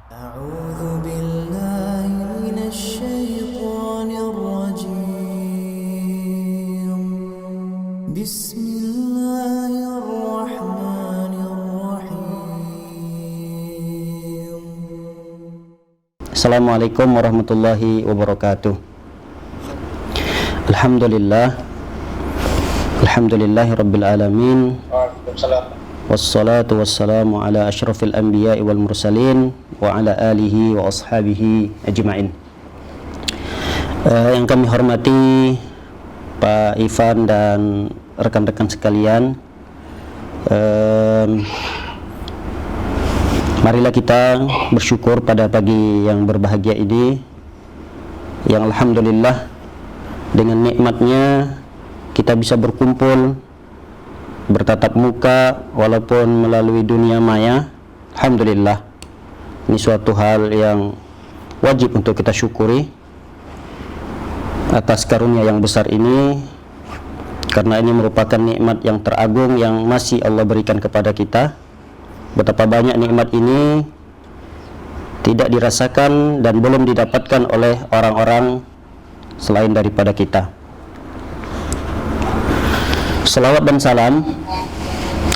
أعوذ بالله من الشيطان الرجيم بسم الله الرحمن الرحيم. Assalamualaikum warahmatullahi wabarakatuh. Alhamdulillahi rabbil alamin. Wassalatu wassalamu ala asyrafil anbiya'i wal mursalin wa ala alihi wa ashabihi ajma'in. Yang kami hormati Pak Ivan dan rekan-rekan sekalian, marilah kita bersyukur pada pagi yang berbahagia ini, yang alhamdulillah dengan nikmatnya kita bisa berkumpul, bertatap muka walaupun melalui dunia maya. Alhamdulillah, ini suatu hal yang wajib untuk kita syukuri atas karunia yang besar ini, karena ini merupakan nikmat yang teragung yang masih Allah berikan kepada kita. Betapa banyak nikmat ini tidak dirasakan dan belum didapatkan oleh orang-orang selain daripada kita. Salawat dan salam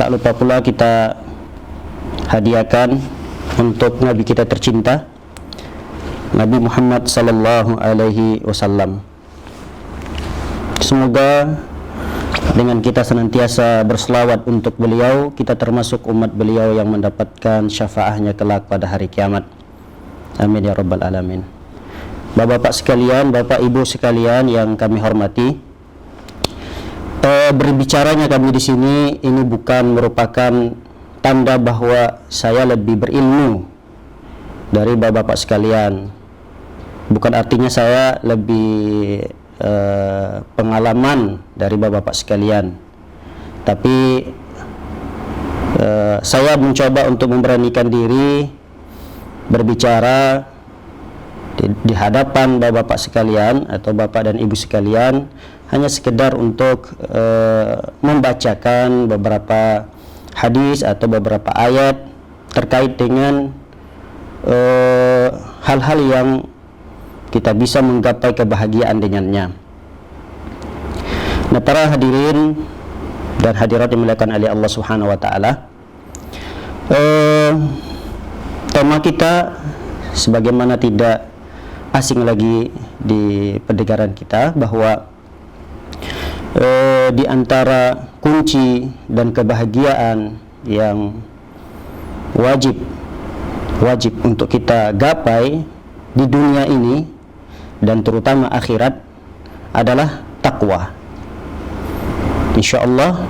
tak lupa pula kita hadiahkan untuk Nabi kita tercinta, Nabi Muhammad sallallahu alaihi wasallam. Semoga dengan kita senantiasa berselawat untuk beliau, kita termasuk umat beliau yang mendapatkan syafaahnya kelak pada hari kiamat. Amin ya rabbal alamin. Bapak-bapak sekalian, bapak ibu sekalian yang kami hormati, berbicaranya kami di sini ini bukan merupakan tanda bahwa saya lebih berilmu dari bapak-bapak sekalian. Bukan artinya saya lebih pengalaman dari bapak-bapak sekalian. Tapi saya mencoba untuk memberanikan diri berbicara di hadapan bapak-bapak sekalian atau bapak dan ibu sekalian, hanya sekedar untuk membacakan beberapa hadis atau beberapa ayat terkait dengan hal-hal yang kita bisa menggapai kebahagiaan dengannya. Nah, para hadirin dan hadirat yang dimuliakan oleh Allah Subhanahu wa taala, tema kita sebagaimana tidak asing lagi di pendengaran kita, bahwa di antara kunci dan kebahagiaan yang wajib untuk kita gapai di dunia ini dan terutama akhirat adalah takwa. Insyaallah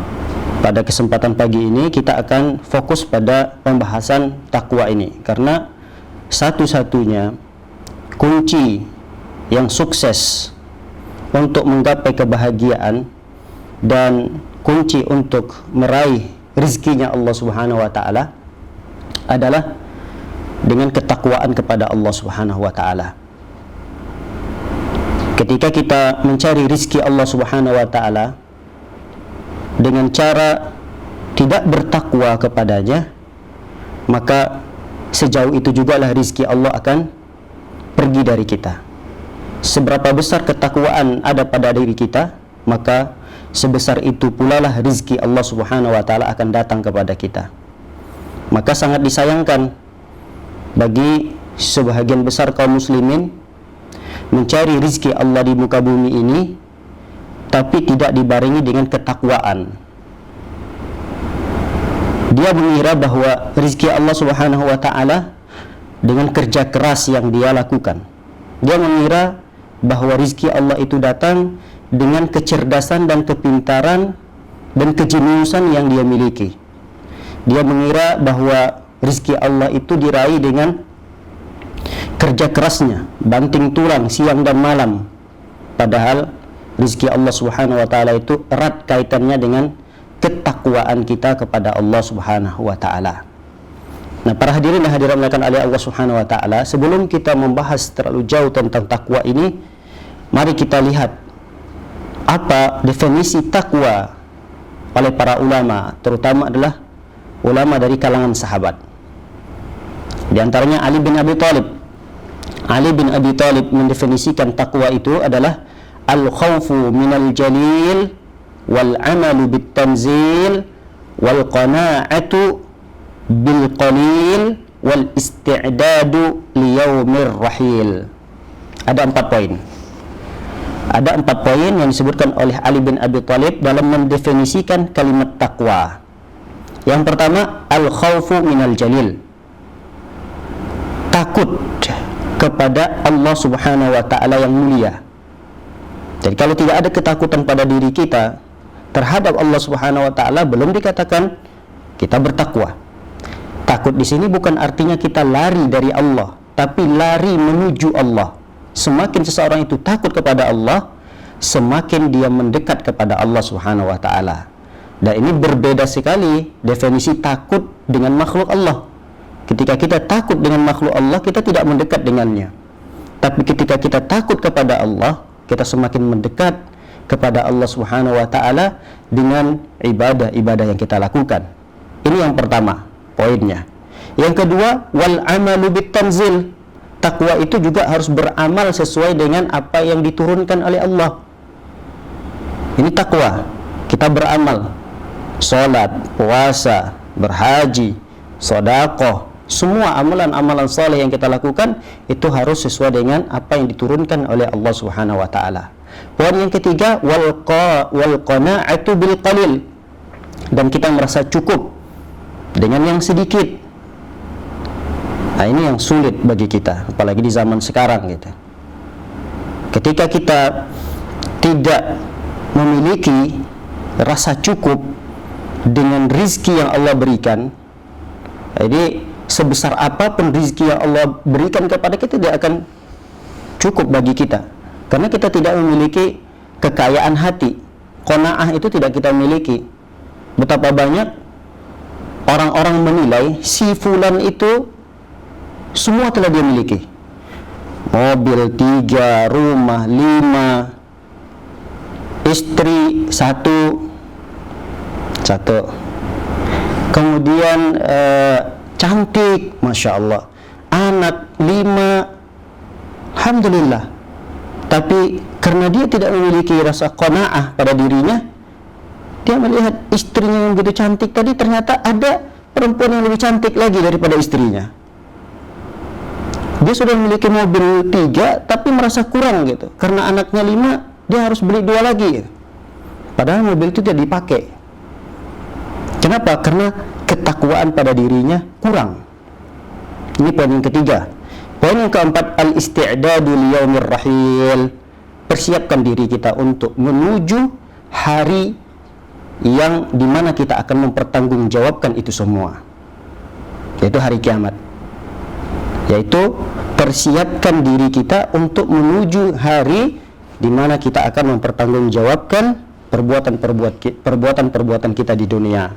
pada kesempatan pagi ini kita akan fokus pada pembahasan takwa ini, karena satu-satunya kunci yang sukses untuk menggapai kebahagiaan dan kunci untuk meraih rizkinya Allah Subhanahu wa taala adalah dengan ketakwaan kepada Allah Subhanahu wa taala. Ketika kita mencari rizki Allah Subhanahu wa taala dengan cara tidak bertakwa kepadanya, maka sejauh itu jugalah rizki Allah akan pergi dari kita. Seberapa besar ketakwaan ada pada diri kita, maka sebesar itu pula lah rizki Allah Subhanahu wa taala akan datang kepada kita. Maka sangat disayangkan bagi sebahagian besar kaum muslimin mencari rizki Allah di muka bumi ini tapi tidak dibarengi dengan ketakwaan. Dia mengira bahwa rizki Allah Subhanahu wa taala dengan kerja keras yang dia lakukan. Dia mengira bahwa rizki Allah itu datang dengan kecerdasan dan kepintaran dan kejeniusan yang dia miliki. Dia mengira bahwa rizki Allah itu diraih dengan kerja kerasnya, banting tulang siang dan malam. Padahal rizki Allah Subhanahu wa taala itu erat kaitannya dengan ketakwaan kita kepada Allah Subhanahu wa taala. Nah, para hadirin dan hadirat dimuliakan oleh Allah Subhanahu wa taala, sebelum kita membahas terlalu jauh tentang takwa ini, mari kita lihat apa definisi takwa oleh para ulama, terutama adalah ulama dari kalangan sahabat. Di antaranya Ali bin Abi Thalib. Ali bin Abi Thalib mendefinisikan takwa itu adalah al-khawfu minal jalil wal amalu bit tanzil wal qana'atu bil qalil wal isti'dadu li yaumir rahil. Ada 4 poin. Ada 4 poin yang disebutkan oleh Ali bin Abi Thalib dalam mendefinisikan kalimat takwa. Yang pertama, al-khawfu minal jalil, takut kepada Allah Subhanahu wa ta'ala yang mulia. Jadi kalau tidak ada ketakutan pada diri kita terhadap Allah Subhanahu wa ta'ala, belum dikatakan kita bertakwa. Takut di sini bukan artinya kita lari dari Allah, tapi lari menuju Allah. Semakin seseorang itu takut kepada Allah, semakin dia mendekat kepada Allah Subhanahu wa ta'ala. Dan ini berbeda sekali definisi takut dengan makhluk Allah. Ketika kita takut dengan makhluk Allah, kita tidak mendekat dengannya. Tapi ketika kita takut kepada Allah, kita semakin mendekat kepada Allah Subhanahu wa ta'ala dengan ibadah-ibadah yang kita lakukan. Ini yang pertama, poinnya. Yang kedua, wal amalu bit tanzil. Takwa itu juga harus beramal sesuai dengan apa yang diturunkan oleh Allah. Ini takwa. Kita beramal, salat, puasa, berhaji, sedekah, semua amalan-amalan saleh yang kita lakukan itu harus sesuai dengan apa yang diturunkan oleh Allah Subhanahu wa taala. Poin yang ketiga, wal qana'atu bil qalil. Dan kita merasa cukup dengan yang sedikit. Nah, ini yang sulit bagi kita, apalagi di zaman sekarang gitu. Ketika kita tidak memiliki rasa cukup dengan rizki yang Allah berikan, jadi sebesar apapun rizki yang Allah berikan kepada kita tidak akan cukup bagi kita, karena kita tidak memiliki kekayaan hati. Qanaah itu tidak kita miliki. Betapa banyak orang-orang menilai si fulan itu semua telah dia miliki, mobil 3, rumah 5, istri satu, kemudian cantik, masya Allah, anak 5, alhamdulillah. Tapi karena dia tidak memiliki rasa qanaah pada dirinya, dia melihat istrinya yang begitu cantik tadi, ternyata ada perempuan yang lebih cantik lagi daripada istrinya. Dia sudah memiliki mobil 3 tapi merasa kurang gitu, karena anaknya 5 dia harus beli 2 lagi gitu. Padahal mobil itu tidak dipakai. Kenapa? Karena ketakwaan pada dirinya kurang. Ini poin yang ketiga. Poin yang keempat, al-isti'dadu liyaumir rahil. Persiapkan diri kita untuk menuju hari yang dimana kita akan mempertanggungjawabkan itu semua, yaitu hari kiamat. Yaitu persiapkan diri kita untuk menuju hari di mana kita akan mempertanggungjawabkan perbuatan-perbuatan kita di dunia.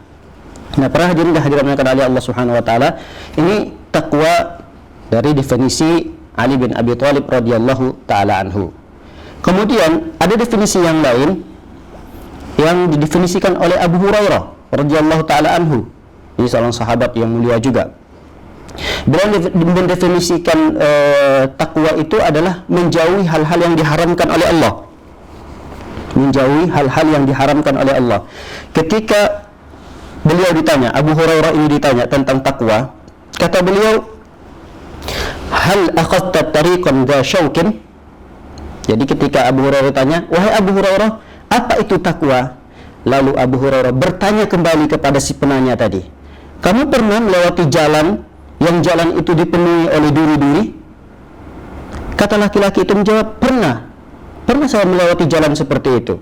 Nah, para hadirin dan hadirat yang oleh Allah Subhanahu wa taala, ini takwa dari definisi Ali bin Abi Thalib radhiyallahu taala anhu. Kemudian ada definisi yang lain yang didefinisikan oleh Abu Hurairah radhiyallahu taala anhu. Ini seorang sahabat yang mulia juga. Beliau mendefinisikan takwa itu adalah menjauhi hal-hal yang diharamkan oleh Allah. Menjauhi hal-hal yang diharamkan oleh Allah. Ketika beliau ditanya, Abu Hurairah ini ditanya tentang takwa, kata beliau, hal akhadta tariqan dha syaukin. Jadi ketika Abu Hurairah ditanya, wahai Abu Hurairah, apa itu takwa? Lalu Abu Hurairah bertanya kembali kepada si penanya tadi, kamu pernah melewati jalan yang jalan itu dipenuhi oleh duri-duri? Kata laki-laki itu menjawab, pernah saya melewati jalan seperti itu.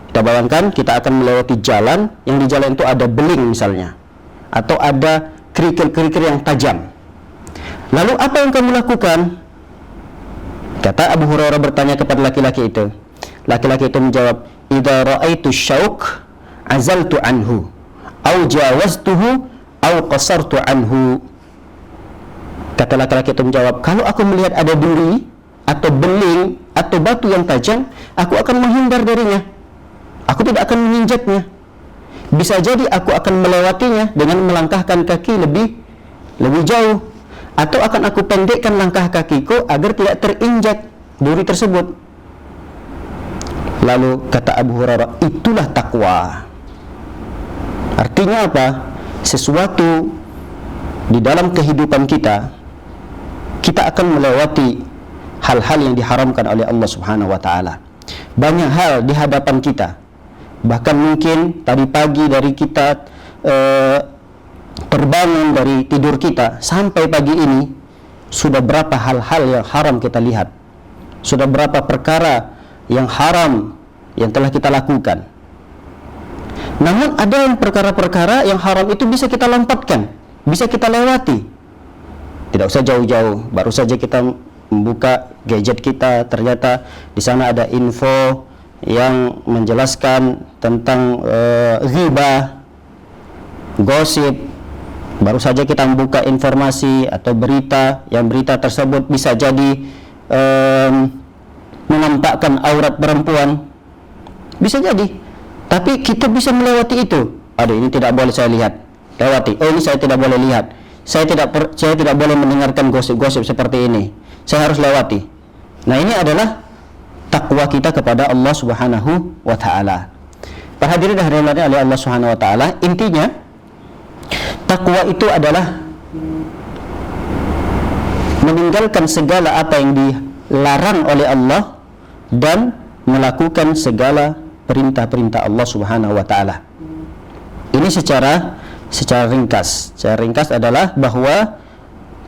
Kita bayangkan kita akan melewati jalan yang di jalan itu ada beling misalnya, atau ada kerikil-kerikil yang tajam. Lalu apa yang kamu lakukan? Kata Abu Hurairah bertanya kepada laki-laki itu. Laki-laki itu menjawab, idza ra'aitu syauq azaltu anhu au jawaztuhu au qasartu anhu. Kata laki-laki itu menjawab, kalau aku melihat ada duri atau beling atau batu yang tajam, aku akan menghindar darinya. Aku tidak akan menginjaknya. Bisa jadi aku akan melewatinya dengan melangkahkan kaki lebih jauh. atau akan aku pendekkan langkah kakiku agar tidak terinjak duri tersebut. Lalu kata Abu Hurairah, itulah takwa. Artinya apa? Sesuatu di dalam kehidupan kita akan melewati hal-hal yang diharamkan oleh Allah Subhanahu wa taala. Banyak hal di hadapan kita. Bahkan mungkin tadi pagi dari kita terbangun dari tidur kita sampai pagi ini, sudah berapa hal-hal yang haram kita lihat. Sudah berapa perkara yang haram yang telah kita lakukan. Namun ada yang perkara-perkara yang haram itu bisa kita lompatkan, bisa kita lewati. Tidak usah jauh-jauh, baru saja kita membuka gadget kita, ternyata di sana ada info yang menjelaskan tentang ghibah, gosip. Baru saja kita membuka informasi atau berita, yang berita tersebut bisa jadi menampakkan aurat perempuan, bisa jadi. Tapi kita bisa melewati itu. Aduh, ini tidak boleh saya lihat, lewati. Oh, ini saya tidak boleh lihat. Saya tidak boleh mendengarkan gosip-gosip seperti ini. Saya harus lewati. Nah, ini adalah takwa kita kepada Allah Subhanahu wa taala. Para hadirin dan hadirat oleh Allah Subhanahu wa taala, intinya takwa itu adalah meninggalkan segala apa yang dilarang oleh Allah dan melakukan segala perintah-perintah Allah Subhanahu wa taala. Ini secara ringkas. Secara ringkas adalah bahwa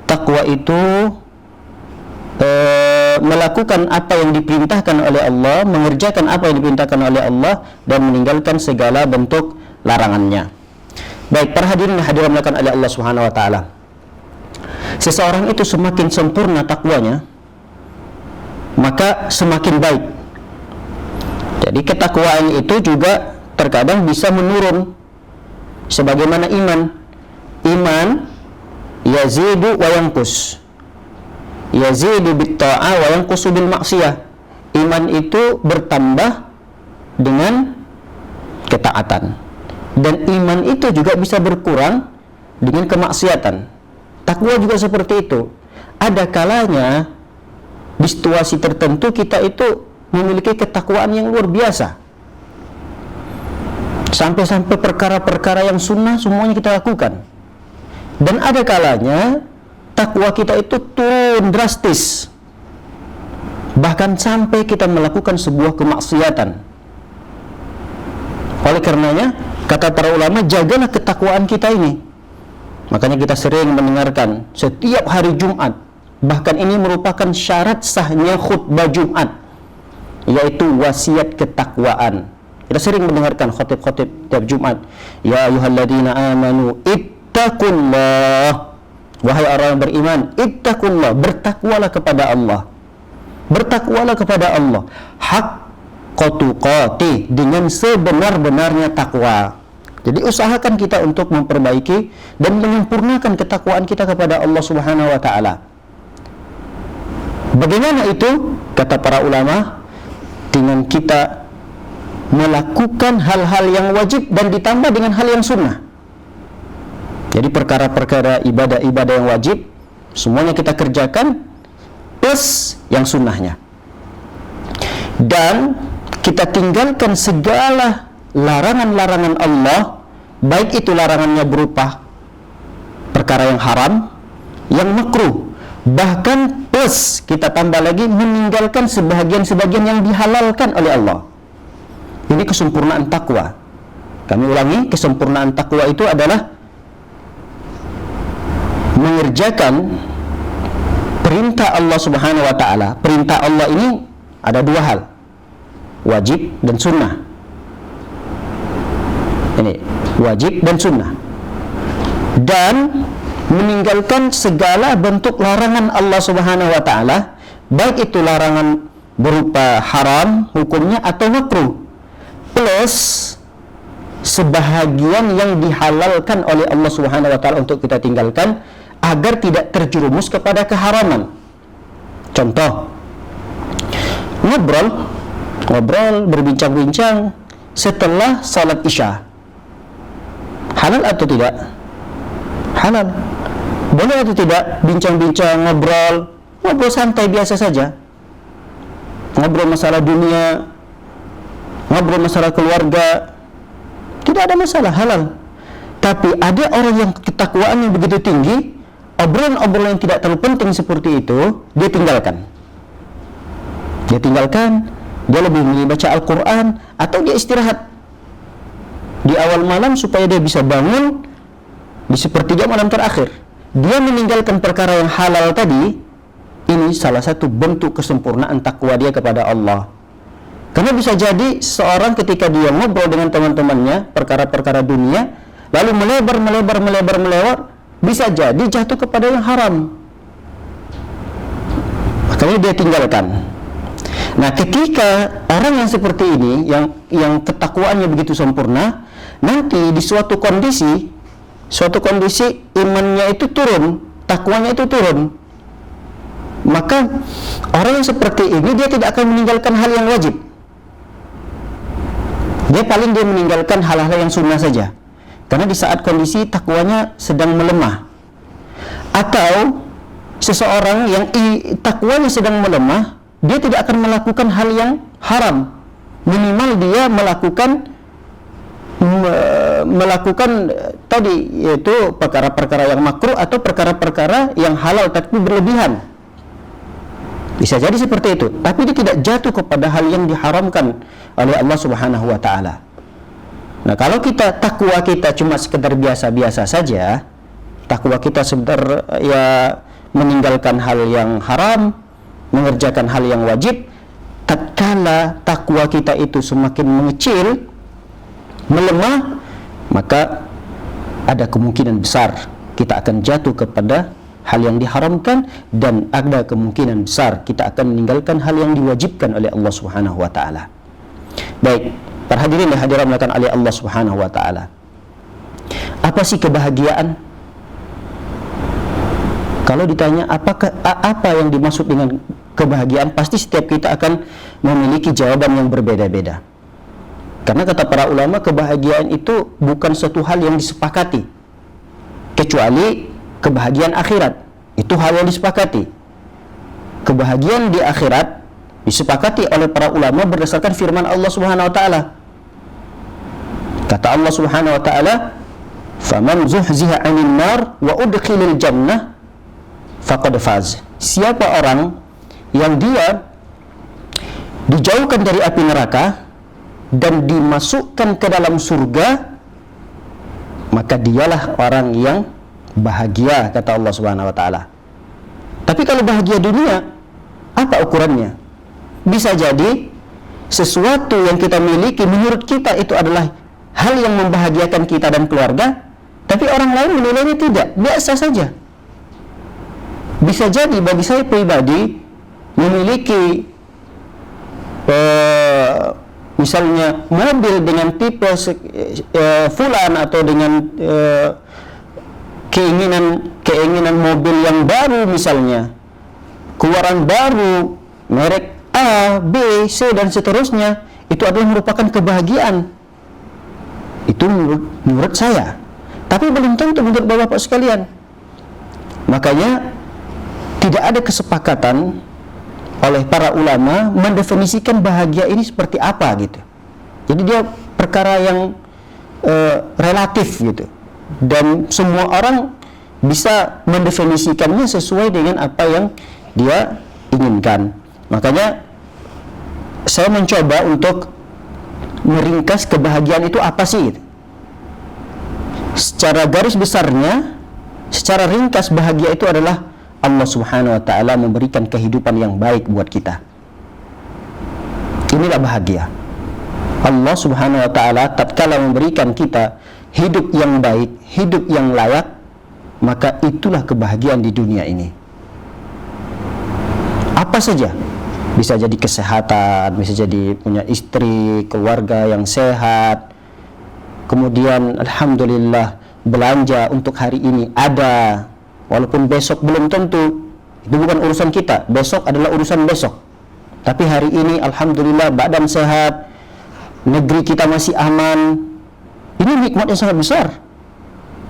takwa itu melakukan apa yang diperintahkan oleh Allah, mengerjakan apa yang diperintahkan oleh Allah, dan meninggalkan segala bentuk larangannya. Baik, para hadirin dan hadirat melakukan oleh Allah Subhanahu wa taala. Seseorang itu semakin sempurna takwanya, maka semakin baik. Jadi ketakwaan itu juga terkadang bisa menurun sebagaimana iman. Iman yazidu wa yanqus. Yazidu bit ta'ah wa yanqusu bil maksiyah. Iman itu bertambah dengan ketaatan, dan iman itu juga bisa berkurang dengan kemaksiatan. Takwa juga seperti itu. Ada kalanya di situasi tertentu kita itu memiliki ketakwaan yang luar biasa, sampai-sampai perkara-perkara yang sunnah semuanya kita lakukan. Dan ada kalanya takwa kita itu turun drastis, bahkan sampai kita melakukan sebuah kemaksiatan. Oleh karenanya, kata para ulama, jagalah ketakwaan kita ini. Makanya kita sering mendengarkan setiap hari Jumat, bahkan ini merupakan syarat sahnya khutbah Jumat, yaitu wasiat ketakwaan. Kita sering mendengarkan khotib-khotib tiap Jumat, ya ayyuhalladzina amanu ittaqullah. Wahai orang yang beriman, ittaqullah, bertakwalah kepada Allah. Bertakwalah kepada Allah haqqa tuqatih, dengan sebenar-benarnya takwa. Jadi usahakan kita untuk memperbaiki dan menyempurnakan ketakwaan kita kepada Allah Subhanahu wa taala. Bagaimana itu? Kata para ulama, dengan kita melakukan hal-hal yang wajib dan ditambah dengan hal yang sunnah. Jadi perkara-perkara ibadah-ibadah yang wajib semuanya kita kerjakan plus yang sunnahnya, dan kita tinggalkan segala larangan-larangan Allah, baik itu larangannya berupa perkara yang haram, yang makruh, bahkan plus kita tambah lagi meninggalkan sebagian-sebagian yang dihalalkan oleh Allah. Ini kesempurnaan takwa. Kami ulangi, kesempurnaan takwa itu adalah mengerjakan perintah Allah Subhanahu wa taala. Perintah Allah ini ada dua hal, wajib dan sunnah. Ini wajib dan sunnah. Dan meninggalkan segala bentuk larangan Allah Subhanahu wa taala, baik itu larangan berupa haram hukumnya atau makruh, plus sebahagian yang dihalalkan oleh Allah Subhanahu wa taala untuk kita tinggalkan agar tidak terjerumus kepada keharaman. Contoh, ngobrol, berbincang-bincang setelah salat Isya. Halal atau tidak? Halal. Boleh atau tidak bincang-bincang, ngobrol santai biasa saja, ngobrol masalah dunia, ngobrol masalah keluarga, tidak ada masalah, halal. Tapi ada orang yang ketakwaannya begitu tinggi, obrolan-obrolan yang tidak terlalu penting seperti itu dia tinggalkan. Dia lebih memilih baca Al-Quran atau dia istirahat di awal malam supaya dia bisa bangun di sepertiga malam terakhir. Dia meninggalkan perkara yang halal tadi. Ini salah satu bentuk kesempurnaan takwa dia kepada Allah. Karena bisa jadi seorang ketika dia ngobrol dengan teman-temannya perkara-perkara dunia, lalu melebar, bisa jadi jatuh kepada yang haram. Makanya dia tinggalkan. Nah, ketika orang yang seperti ini, yang ketakwaannya begitu sempurna, nanti di suatu kondisi imannya itu turun, takwanya itu turun, maka orang yang seperti ini dia tidak akan meninggalkan hal yang wajib. Dia meninggalkan hal-hal yang sunnah saja, karena di saat kondisi takwanya sedang melemah. Atau seseorang yang takwanya sedang melemah, dia tidak akan melakukan hal yang haram. Minimal dia melakukan tadi, yaitu perkara-perkara yang makruh atau perkara-perkara yang halal tapi berlebihan. Bisa jadi seperti itu, tapi dia tidak jatuh kepada hal yang diharamkan oleh Allah Subhanahu wa taala. Nah, kalau takwa kita cuma sekedar biasa-biasa saja, takwa kita sekedar meninggalkan hal yang haram, mengerjakan hal yang wajib, tatkala takwa kita itu semakin mengecil, melemah, maka ada kemungkinan besar kita akan jatuh kepada hal yang diharamkan, dan ada kemungkinan besar kita akan meninggalkan hal yang diwajibkan oleh Allah Subhanahu wa taala. Baik, para hadirin dan hadirat melakukan oleh Allah Subhanahu wa taala. Apa sih kebahagiaan? Kalau ditanya apa yang dimaksud dengan kebahagiaan, pasti setiap kita akan memiliki jawaban yang berbeda-beda. Karena kata para ulama, kebahagiaan itu bukan suatu hal yang disepakati, kecuali kebahagiaan akhirat. Itu hal yang disepakati. Kebahagiaan di akhirat disepakati oleh para ulama berdasarkan firman Allah Subhanahu wa taala. Kata Allah Subhanahu wa taala, "Faman zuhziha 'anil nar wa udkhilal jannah faqad faz." Siapa orang yang dia dijauhkan dari api neraka dan dimasukkan ke dalam surga, maka dialah orang yang bahagia, kata Allah Subhanahu wa taala. Tapi kalau bahagia dunia, apa ukurannya? Bisa jadi sesuatu yang kita miliki menurut kita itu adalah hal yang membahagiakan kita dan keluarga, tapi orang lain menilainya tidak, biasa saja. Bisa jadi bagi saya pribadi memiliki misalnya mobil dengan tipe fulan, atau dengan keinginan mobil yang baru, misalnya keluaran baru merek A, B, C dan seterusnya, itu adalah merupakan kebahagiaan. Itu menurut saya, tapi belum tentu menurut bapak-bapak sekalian. Makanya tidak ada kesepakatan oleh para ulama mendefinisikan bahagia ini seperti apa gitu. Jadi dia perkara yang relatif gitu, dan semua orang bisa mendefinisikannya sesuai dengan apa yang dia inginkan. Makanya saya mencoba untuk meringkas kebahagiaan itu apa sih gitu. Secara garis besarnya, secara ringkas, bahagia itu adalah Allah Subhanahu wa taala memberikan kehidupan yang baik buat kita. Inilah bahagia. Allah Subhanahu wa taala tatkala memberikan kita hidup yang baik, hidup yang layak, maka itulah kebahagiaan di dunia ini. Apa saja, bisa jadi kesehatan, bisa jadi punya istri, keluarga yang sehat, kemudian alhamdulillah belanja untuk hari ini ada, walaupun besok belum tentu, itu bukan urusan kita, besok adalah urusan besok. Tapi hari ini alhamdulillah badan sehat, negeri kita masih aman. Ini nikmat yang sangat besar.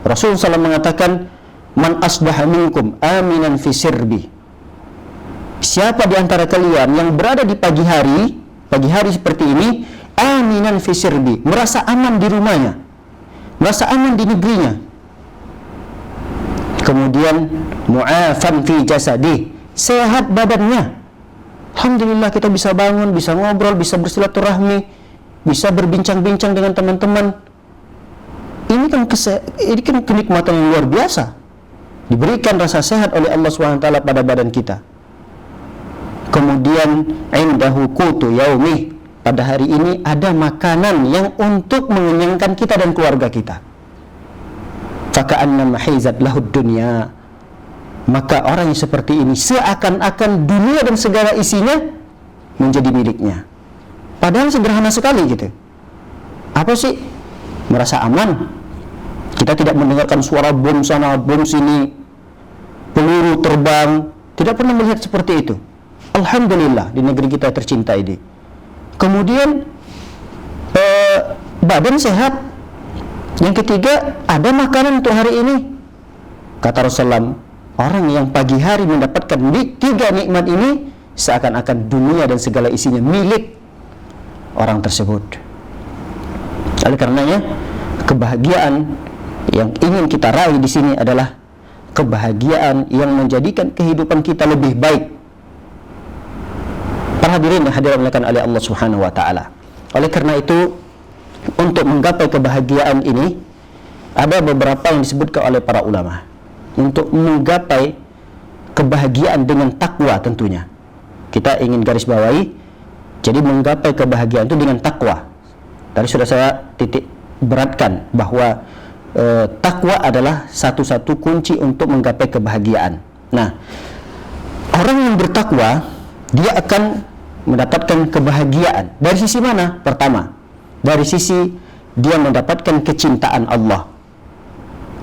Rasulullah SAW mengatakan, man asbaha minkum aminan fi sirbi. Siapa di antara kalian yang berada di pagi hari seperti ini, aminan fi sirbi, merasa aman di rumahnya, merasa aman di negerinya. Kemudian mu'afan fi jasadi, sehat badannya. Alhamdulillah kita bisa bangun, bisa ngobrol, bisa bersilaturahmi, bisa berbincang-bincang dengan teman-teman. Ini kan kenikmatan yang luar biasa. Diberikan rasa sehat oleh Allah SWT pada badan kita. Kemudian indahu qutu yaumi, pada hari ini ada makanan yang untuk mengenyangkan kita dan keluarga kita. Faka'annama hizat lahud dunya, maka orang yang seperti ini seakan-akan dunia dan segala isinya menjadi miliknya. Padahal sederhana sekali gitu. Apa sih? Merasa aman. Kita tidak mendengarkan suara bom sana, bom sini, peluru terbang. Tidak pernah melihat seperti itu. Alhamdulillah di negeri kita tercinta ini. Kemudian badan sehat. Yang ketiga, ada makanan untuk hari ini. Kata Rasulullah, orang yang pagi hari mendapatkan tiga nikmat ini, seakan-akan dunia dan segala isinya milik orang tersebut. Oleh karenanya, kebahagiaan yang ingin kita raih di sini adalah kebahagiaan yang menjadikan kehidupan kita lebih baik. Para hadirin yang dimuliakan oleh Allah Subhanahu wa taala. Oleh karena itu, untuk menggapai kebahagiaan ini ada beberapa yang disebutkan oleh para ulama. Untuk menggapai kebahagiaan dengan takwa tentunya. Kita ingin garis bawahi, jadi menggapai kebahagiaan itu dengan takwa. Tadi sudah saya titik beratkan bahwa takwa adalah satu-satu kunci untuk menggapai kebahagiaan. Nah, orang yang bertakwa, dia akan mendapatkan kebahagiaan. Dari sisi mana? Pertama, dari sisi dia mendapatkan kecintaan Allah.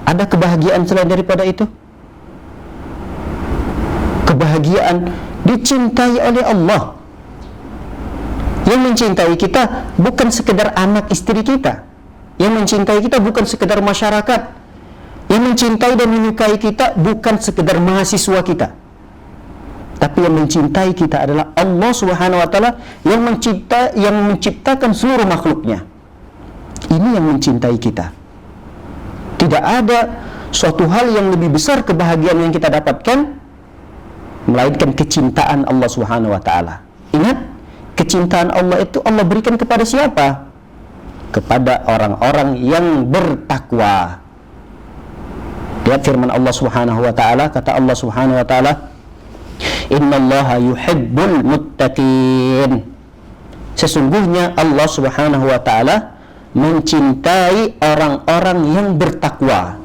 Ada kebahagiaan selain daripada itu? Kebahagiaan dicintai oleh Allah. Yang mencintai kita bukan sekedar anak istri kita. Yang mencintai kita bukan sekedar masyarakat. Yang mencintai dan menyukai kita bukan sekedar mahasiswa kita. Tapi yang mencintai kita adalah Allah Subhanahu wa taala yang menciptakan seluruh makhluknya. Ini yang mencintai kita. Tidak ada suatu hal yang lebih besar kebahagiaan yang kita dapatkan melainkan kecintaan Allah Subhanahu wa taala. Ingat, kecintaan Allah itu Allah berikan kepada siapa? Kepada orang-orang yang bertakwa. Lihat firman Allah Subhanahu wa taala, kata Allah Subhanahu wa taala, innallaha yuhibbul muttaqin. Sesungguhnya Allah Subhanahu wa taala mencintai orang-orang yang bertakwa.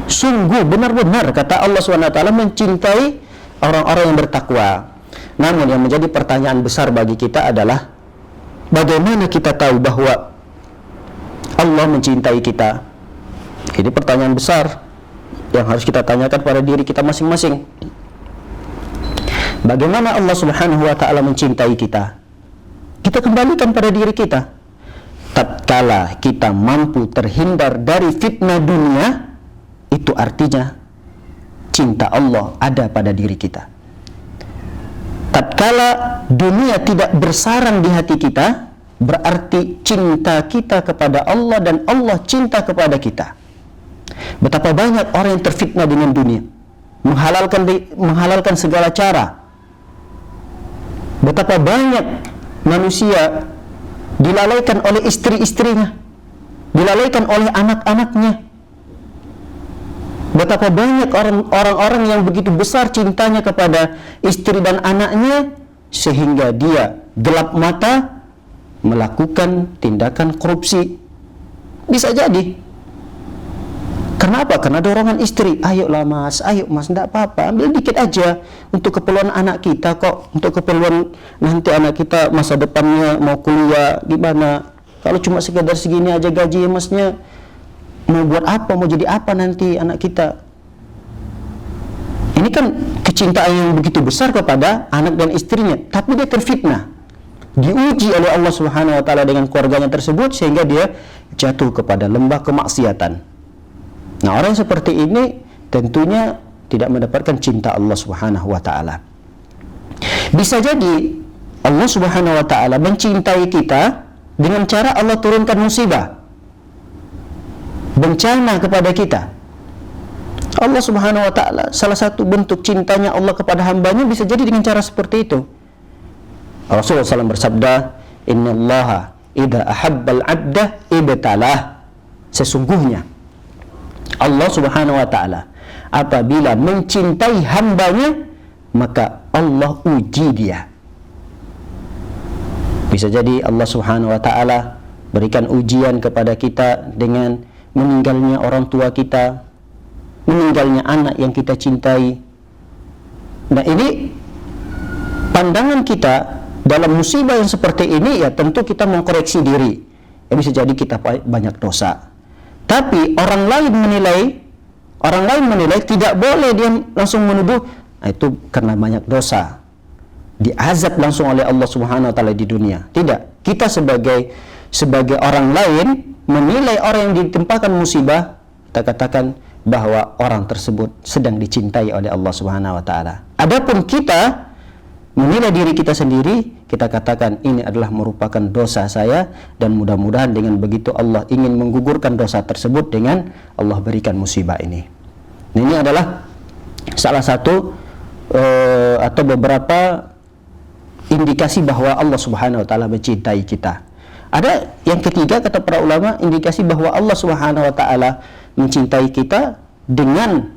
Sungguh benar-benar kata Allah Subhanahu wa taala mencintai orang-orang yang bertakwa. Namun yang menjadi pertanyaan besar bagi kita adalah bagaimana kita tahu bahwa Allah mencintai kita? Ini pertanyaan besar yang harus kita tanyakan pada diri kita masing-masing. Bagaimana Allah Subhanahu wa taala mencintai kita? Kita kembalikan pada diri kita. Tatkala kita mampu terhindar dari fitnah dunia, itu artinya cinta Allah ada pada diri kita. Tatkala dunia tidak bersarang di hati kita, berarti cinta kita kepada Allah dan Allah cinta kepada kita. Betapa banyak orang yang terfitnah dengan dunia, menghalalkan segala cara. Betapa banyak manusia dilalaikan oleh istri-istrinya, dilalaikan oleh anak-anaknya. Betapa banyak orang-orang yang begitu besar cintanya kepada istri dan anaknya, sehingga dia gelap mata melakukan tindakan korupsi. Bisa jadi. Kenapa? Karena dorongan istri. Ayolah mas, ayo mas, tidak apa-apa, ambil dikit aja untuk keperluan anak kita kok, untuk keperluan nanti anak kita masa depannya mau kuliah gimana. Kalau cuma sekedar segini aja gaji masnya, mau buat apa, mau jadi apa nanti anak kita. Ini kan kecintaan yang begitu besar kepada anak dan istrinya, tapi dia terfitnah, diuji oleh Allah Subhanahu wa taala dengan keluarganya tersebut, sehingga dia jatuh kepada lembah kemaksiatan. Nah, orang seperti ini tentunya tidak mendapatkan cinta Allah Subhanahu wa taala. Bisa jadi Allah Subhanahu wa taala mencintai kita dengan cara Allah turunkan musibah, bencana kepada kita. Allah Subhanahu wa taala, salah satu bentuk cintanya Allah kepada hambanya bisa jadi dengan cara seperti itu. Rasulullah SAW bersabda, "Innallaha idza ahabbal 'abda ibtalah." Sesungguhnya Allah Subhanahu wa taala apabila mencintai hambanya, maka Allah uji dia. Bisa jadi Allah Subhanahu wa taala berikan ujian kepada kita dengan meninggalnya orang tua kita, meninggalnya anak yang kita cintai. Nah, ini pandangan kita dalam musibah yang seperti ini, ya tentu kita mengkoreksi diri. Ya, bisa jadi kita banyak dosa. Tapi orang lain menilai tidak boleh dia langsung menuduh, nah, itu karena banyak dosa, diazab langsung oleh Allah Subhanahu wa taala di dunia. Tidak, kita sebagai orang lain menilai orang yang ditimpakan musibah, kita katakan bahwa orang tersebut sedang dicintai oleh Allah Subhanahu wa taala. Adapun kita menilai diri kita sendiri, kita katakan ini adalah merupakan dosa saya, dan mudah-mudahan dengan begitu Allah ingin menggugurkan dosa tersebut dengan Allah berikan musibah ini. Nah, ini adalah salah satu atau beberapa indikasi bahwa Allah Subhanahu wa taala mencintai kita. Ada yang ketiga, kata para ulama, indikasi bahwa Allah Subhanahu wa taala mencintai kita dengan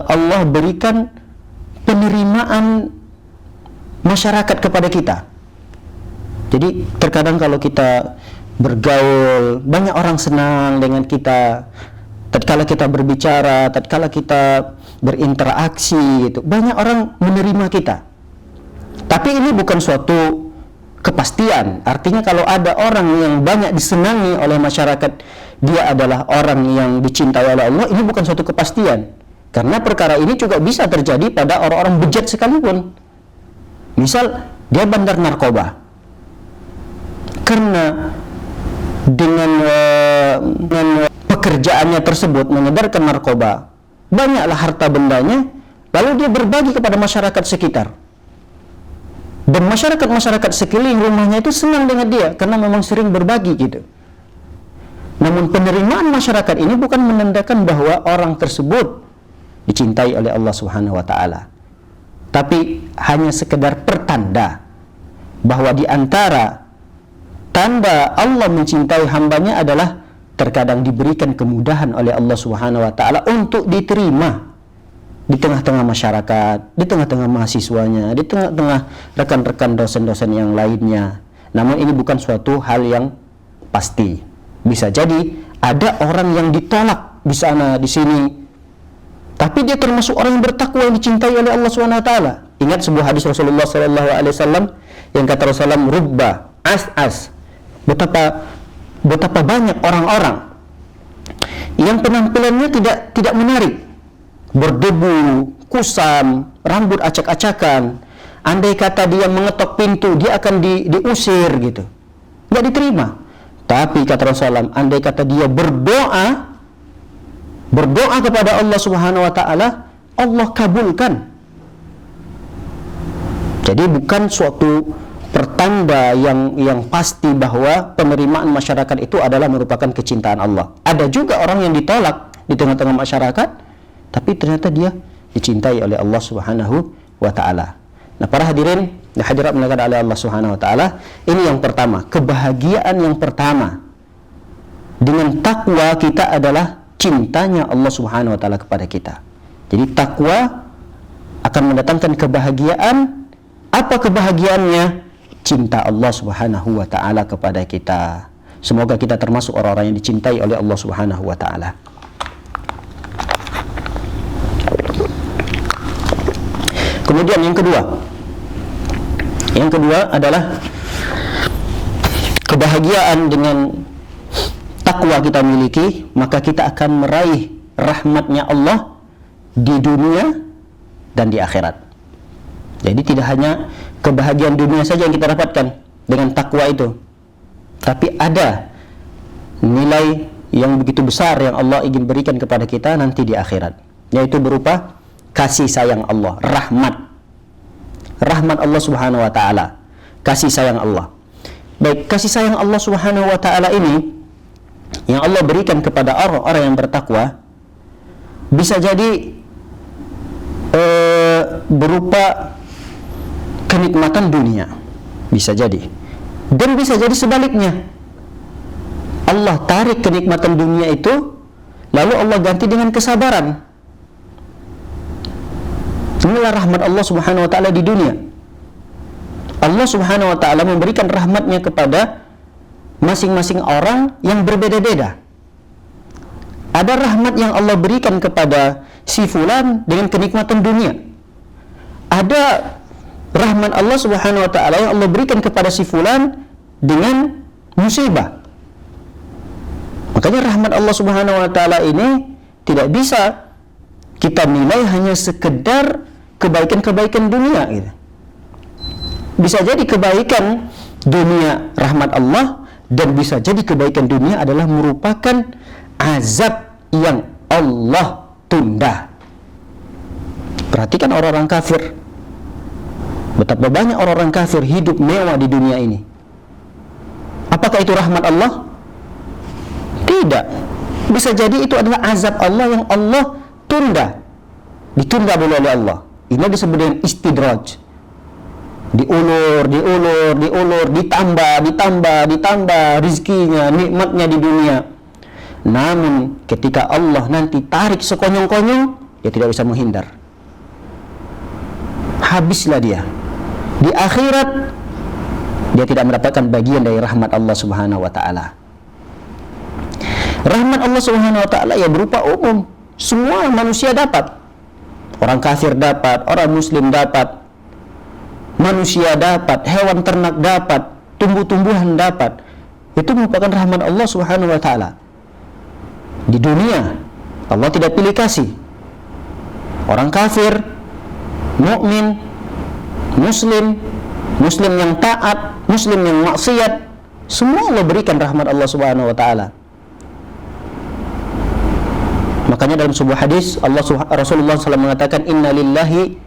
Allah berikan penerimaan masyarakat kepada kita. Jadi terkadang kalau kita bergaul, banyak orang senang dengan kita. Tatkala kita berbicara, tatkala kita berinteraksi, gitu, banyak orang menerima kita. Tapi ini bukan suatu kepastian. Artinya kalau ada orang yang banyak disenangi oleh masyarakat, dia adalah orang yang dicintai oleh Allah, ini bukan suatu kepastian. Karena perkara ini juga bisa terjadi pada orang-orang bejat sekalipun. Misal dia bandar narkoba, karena dengan pekerjaannya tersebut mengedarkan narkoba, banyaklah harta bendanya, lalu dia berbagi kepada masyarakat sekitar. Dan masyarakat sekeliling rumahnya itu senang dengan dia karena memang sering berbagi gitu. Namun penerimaan masyarakat ini bukan menandakan bahwa orang tersebut dicintai oleh Allah Subhanahu wa taala. Tapi hanya sekedar pertanda bahwa di antara tanda Allah mencintai hambanya adalah terkadang diberikan kemudahan oleh Allah Subhanahu wa taala untuk diterima di tengah-tengah masyarakat, di tengah-tengah mahasiswanya, di tengah-tengah rekan-rekan dosen-dosen yang lainnya. Namun ini bukan suatu hal yang pasti. Bisa jadi ada orang yang ditolak di sana, di sini, tapi dia termasuk orang yang bertakwa yang dicintai oleh Allah Subhanahu wa taala. Ingat sebuah hadis Rasulullah sallallahu alaihi wasallam yang kata Rasulullah, rubba as. Betapa banyak orang-orang yang penampilannya tidak menarik, berdebu, kusam, rambut acak-acakan. Andai kata dia mengetok pintu, dia akan diusir gitu, nggak diterima. Tapi kata Rasulullah, andai kata dia berdoa kepada Allah Subhanahu wa taala, Allah kabulkan. Jadi bukan suatu pertanda yang pasti bahwa penerimaan masyarakat itu adalah merupakan kecintaan Allah. Ada juga orang yang ditolak di tengah-tengah masyarakat, tapi ternyata dia dicintai oleh Allah Subhanahu wa taala. Nah, para hadirin dan hadirat dimuliakan oleh Allah Subhanahu wa taala, ini yang pertama, kebahagiaan yang pertama dengan takwa kita adalah cintanya Allah Subhanahu wa taala kepada kita. Jadi takwa akan mendatangkan kebahagiaan. Apa kebahagiaannya? Cinta Allah Subhanahu wa taala kepada kita. Semoga kita termasuk orang-orang yang dicintai oleh Allah Subhanahu wa taala. Kemudian yang kedua adalah kebahagiaan dengan takwa kita miliki, maka kita akan meraih rahmatnya Allah di dunia dan di akhirat. Jadi tidak hanya kebahagiaan dunia saja yang kita dapatkan dengan takwa itu, tapi ada nilai yang begitu besar yang Allah ingin berikan kepada kita nanti di akhirat, yaitu berupa kasih sayang Allah, rahmat Allah Subhanahu wa taala, kasih sayang Allah. Baik, kasih sayang Allah Subhanahu wa taala ini yang Allah berikan kepada orang-orang yang bertakwa bisa jadi berupa kenikmatan dunia, bisa jadi, dan bisa jadi sebaliknya. Allah tarik kenikmatan dunia itu, lalu Allah ganti dengan kesabaran. Inilah rahmat Allah Subhanahu wa taala di dunia. Allah Subhanahu wa taala memberikan rahmatnya kepada masing-masing orang yang berbeda-beda. Ada rahmat yang Allah berikan kepada si fulan dengan kenikmatan dunia. Ada rahmat Allah Subhanahu wa taala yang Allah berikan kepada si fulan dengan musibah. Makanya rahmat Allah Subhanahu wa taala ini tidak bisa kita nilai hanya sekedar kebaikan-kebaikan dunia gitu. Bisa jadi kebaikan dunia rahmat Allah, dan bisa jadi kebaikan dunia adalah merupakan azab yang Allah tunda. Perhatikan orang-orang kafir. Betapa banyak orang-orang kafir hidup mewah di dunia ini. Apakah itu rahmat Allah? Tidak. Bisa jadi itu adalah azab Allah yang Allah tunda. Ditunda oleh Allah. Ini disebut dengan istidraj. Diulur, ditambah rizkinya, nikmatnya di dunia. Namun ketika Allah nanti tarik sekonyong-konyong, dia tidak bisa menghindar. Habislah dia. Di akhirat dia tidak mendapatkan bagian dari rahmat Allah Subhanahu wa taala. Rahmat Allah Subhanahu wa taala ya berupa umum. Semua manusia dapat. Orang kafir dapat, orang muslim dapat, manusia dapat, hewan ternak dapat, tumbuh-tumbuhan dapat. Itu merupakan rahmat Allah Subhanahu wa taala. Di dunia Allah tidak pilih kasih. Orang kafir, mukmin, muslim yang taat, muslim yang maksiat, semua Allah berikan rahmat Allah Subhanahu wa taala. Makanya dalam sebuah hadis Rasulullah SAW mengatakan, Inna lillahi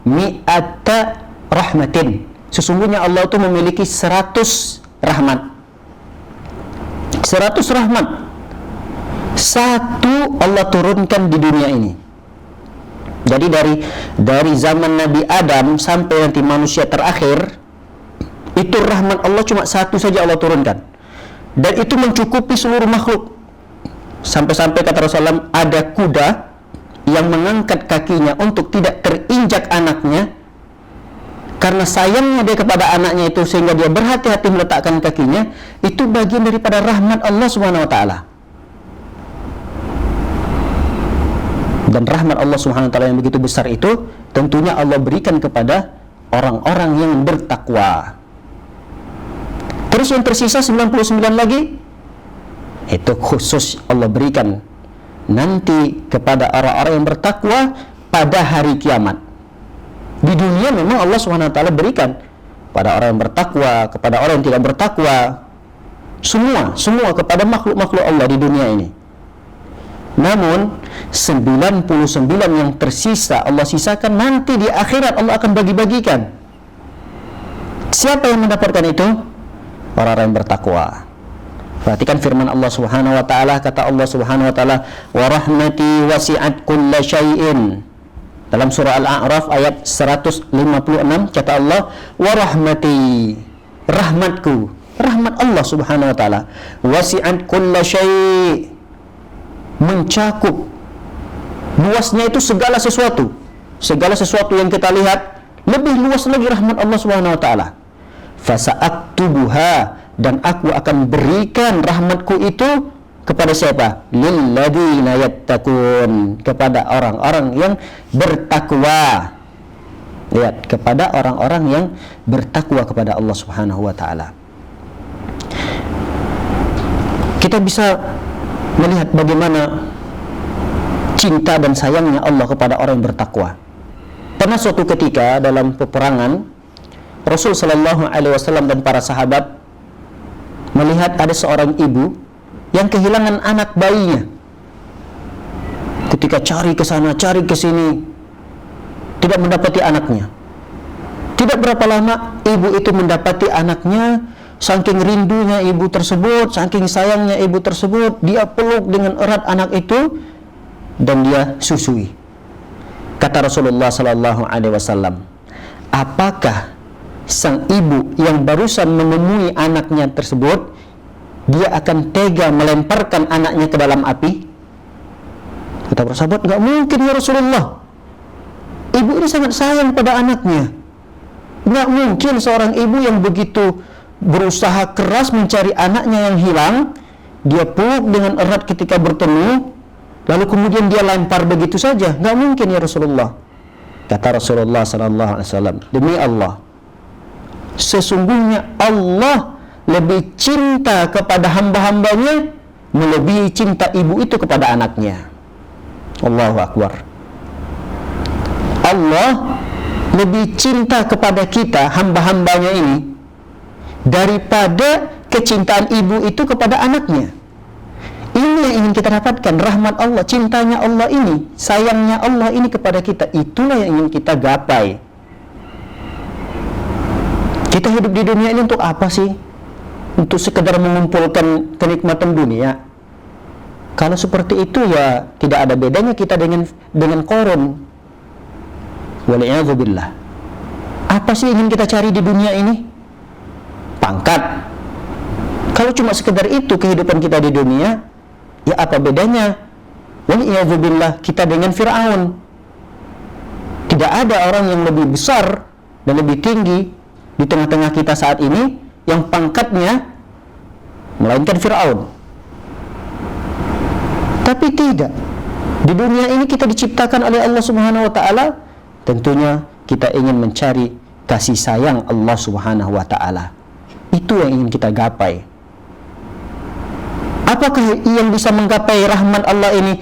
mi'ata rahmatin. Sesungguhnya Allah itu memiliki 100 rahmat. 100 rahmat. Satu Allah turunkan di dunia ini. Jadi dari zaman Nabi Adam sampai nanti manusia terakhir, itu rahmat Allah cuma satu saja Allah turunkan. Dan itu mencukupi seluruh makhluk. Sampai-sampai kata Rasulullah, ada kuda yang mengangkat kakinya untuk tidak terinjak anaknya, karena sayangnya dia kepada anaknya itu, sehingga dia berhati-hati meletakkan kakinya. Itu bagian daripada rahmat Allah Subhanahu wa taala. Dan rahmat Allah Subhanahu wa taala yang begitu besar itu tentunya Allah berikan kepada orang-orang yang bertakwa. Terus yang tersisa 99 lagi, itu khusus Allah berikan nanti kepada orang-orang yang bertakwa pada hari kiamat. Di dunia memang Allah Subhanahu wa taala berikan pada orang yang bertakwa, kepada orang yang tidak bertakwa, semua kepada makhluk-makhluk Allah di dunia ini. Namun 99 yang tersisa Allah sisakan nanti di akhirat, Allah akan bagi-bagikan. Siapa yang mendapatkan itu? Orang-orang yang bertakwa. Perhatikan firman Allah Subhanahu wa taala, kata Allah Subhanahu wa taala, "Wa rahmati wasi'at kulla syai'in." Dalam surah Al-A'raf ayat 156 kata Allah, "Wa rahmati," rahmatku, rahmat Allah Subhanahu wa taala, wasi'at kulla syai', mencakup luasnya itu segala sesuatu. Segala sesuatu yang kita lihat, lebih luas lagi rahmat Allah Subhanahu wa taala. Fasa'aktubuha, dan aku akan berikan rahmatku itu kepada siapa? Lilladzina yattaqun, kepada orang-orang yang bertakwa. Lihat, kepada orang-orang yang bertakwa kepada Allah Subhanahu wa taala. Kita bisa melihat bagaimana cinta dan sayangnya Allah kepada orang yang bertakwa. Pernah suatu ketika dalam peperangan, Rasul sallallahu alaihi wasallam dan para sahabat melihat ada seorang ibu yang kehilangan anak bayinya. Ketika cari ke sana, cari ke sini, tidak mendapati anaknya. Tidak berapa lama ibu itu mendapati anaknya. Saking rindunya ibu tersebut, saking sayangnya ibu tersebut, dia peluk dengan erat anak itu dan dia susui. Kata Rasulullah sallallahu alaihi wasallam, apakah sang ibu yang barusan menemui anaknya tersebut, dia akan tega melemparkan anaknya ke dalam api? Kata para sahabat, enggak mungkin ya Rasulullah. Ibu ini sangat sayang pada anaknya. Enggak mungkin seorang ibu yang begitu berusaha keras mencari anaknya yang hilang, dia peluk dengan erat ketika bertemu, lalu kemudian dia lempar begitu saja. Enggak mungkin ya Rasulullah. Kata Rasulullah sallallahu alaihi wasallam, demi Allah, sesungguhnya Allah lebih cinta kepada hamba-hambanya melebihi cinta ibu itu kepada anaknya. Allahu Akbar. Allah lebih cinta kepada kita, hamba-hambanya ini, daripada kecintaan ibu itu kepada anaknya. Ini yang ingin kita dapatkan, rahmat Allah, cintanya Allah ini, sayangnya Allah ini kepada kita. Itulah yang ingin kita gapai. Kita hidup di dunia ini untuk apa sih? Untuk sekedar mengumpulkan kenikmatan dunia. Kalau seperti itu ya tidak ada bedanya kita dengan korun. Wal'iyadzubillah. Apa sih ingin kita cari di dunia ini? Pangkat. Kalau cuma sekedar itu kehidupan kita di dunia, ya apa bedanya? Wal'iyadzubillah kita dengan Fir'aun. Tidak ada orang yang lebih besar dan lebih tinggi di tengah-tengah kita saat ini yang pangkatnya melainkan Fir'aun. Tapi tidak. Di dunia ini kita diciptakan oleh Allah Subhanahu wa taala, tentunya kita ingin mencari kasih sayang Allah Subhanahu wa taala. Itu yang ingin kita gapai. Apakah yang bisa menggapai rahmat Allah ini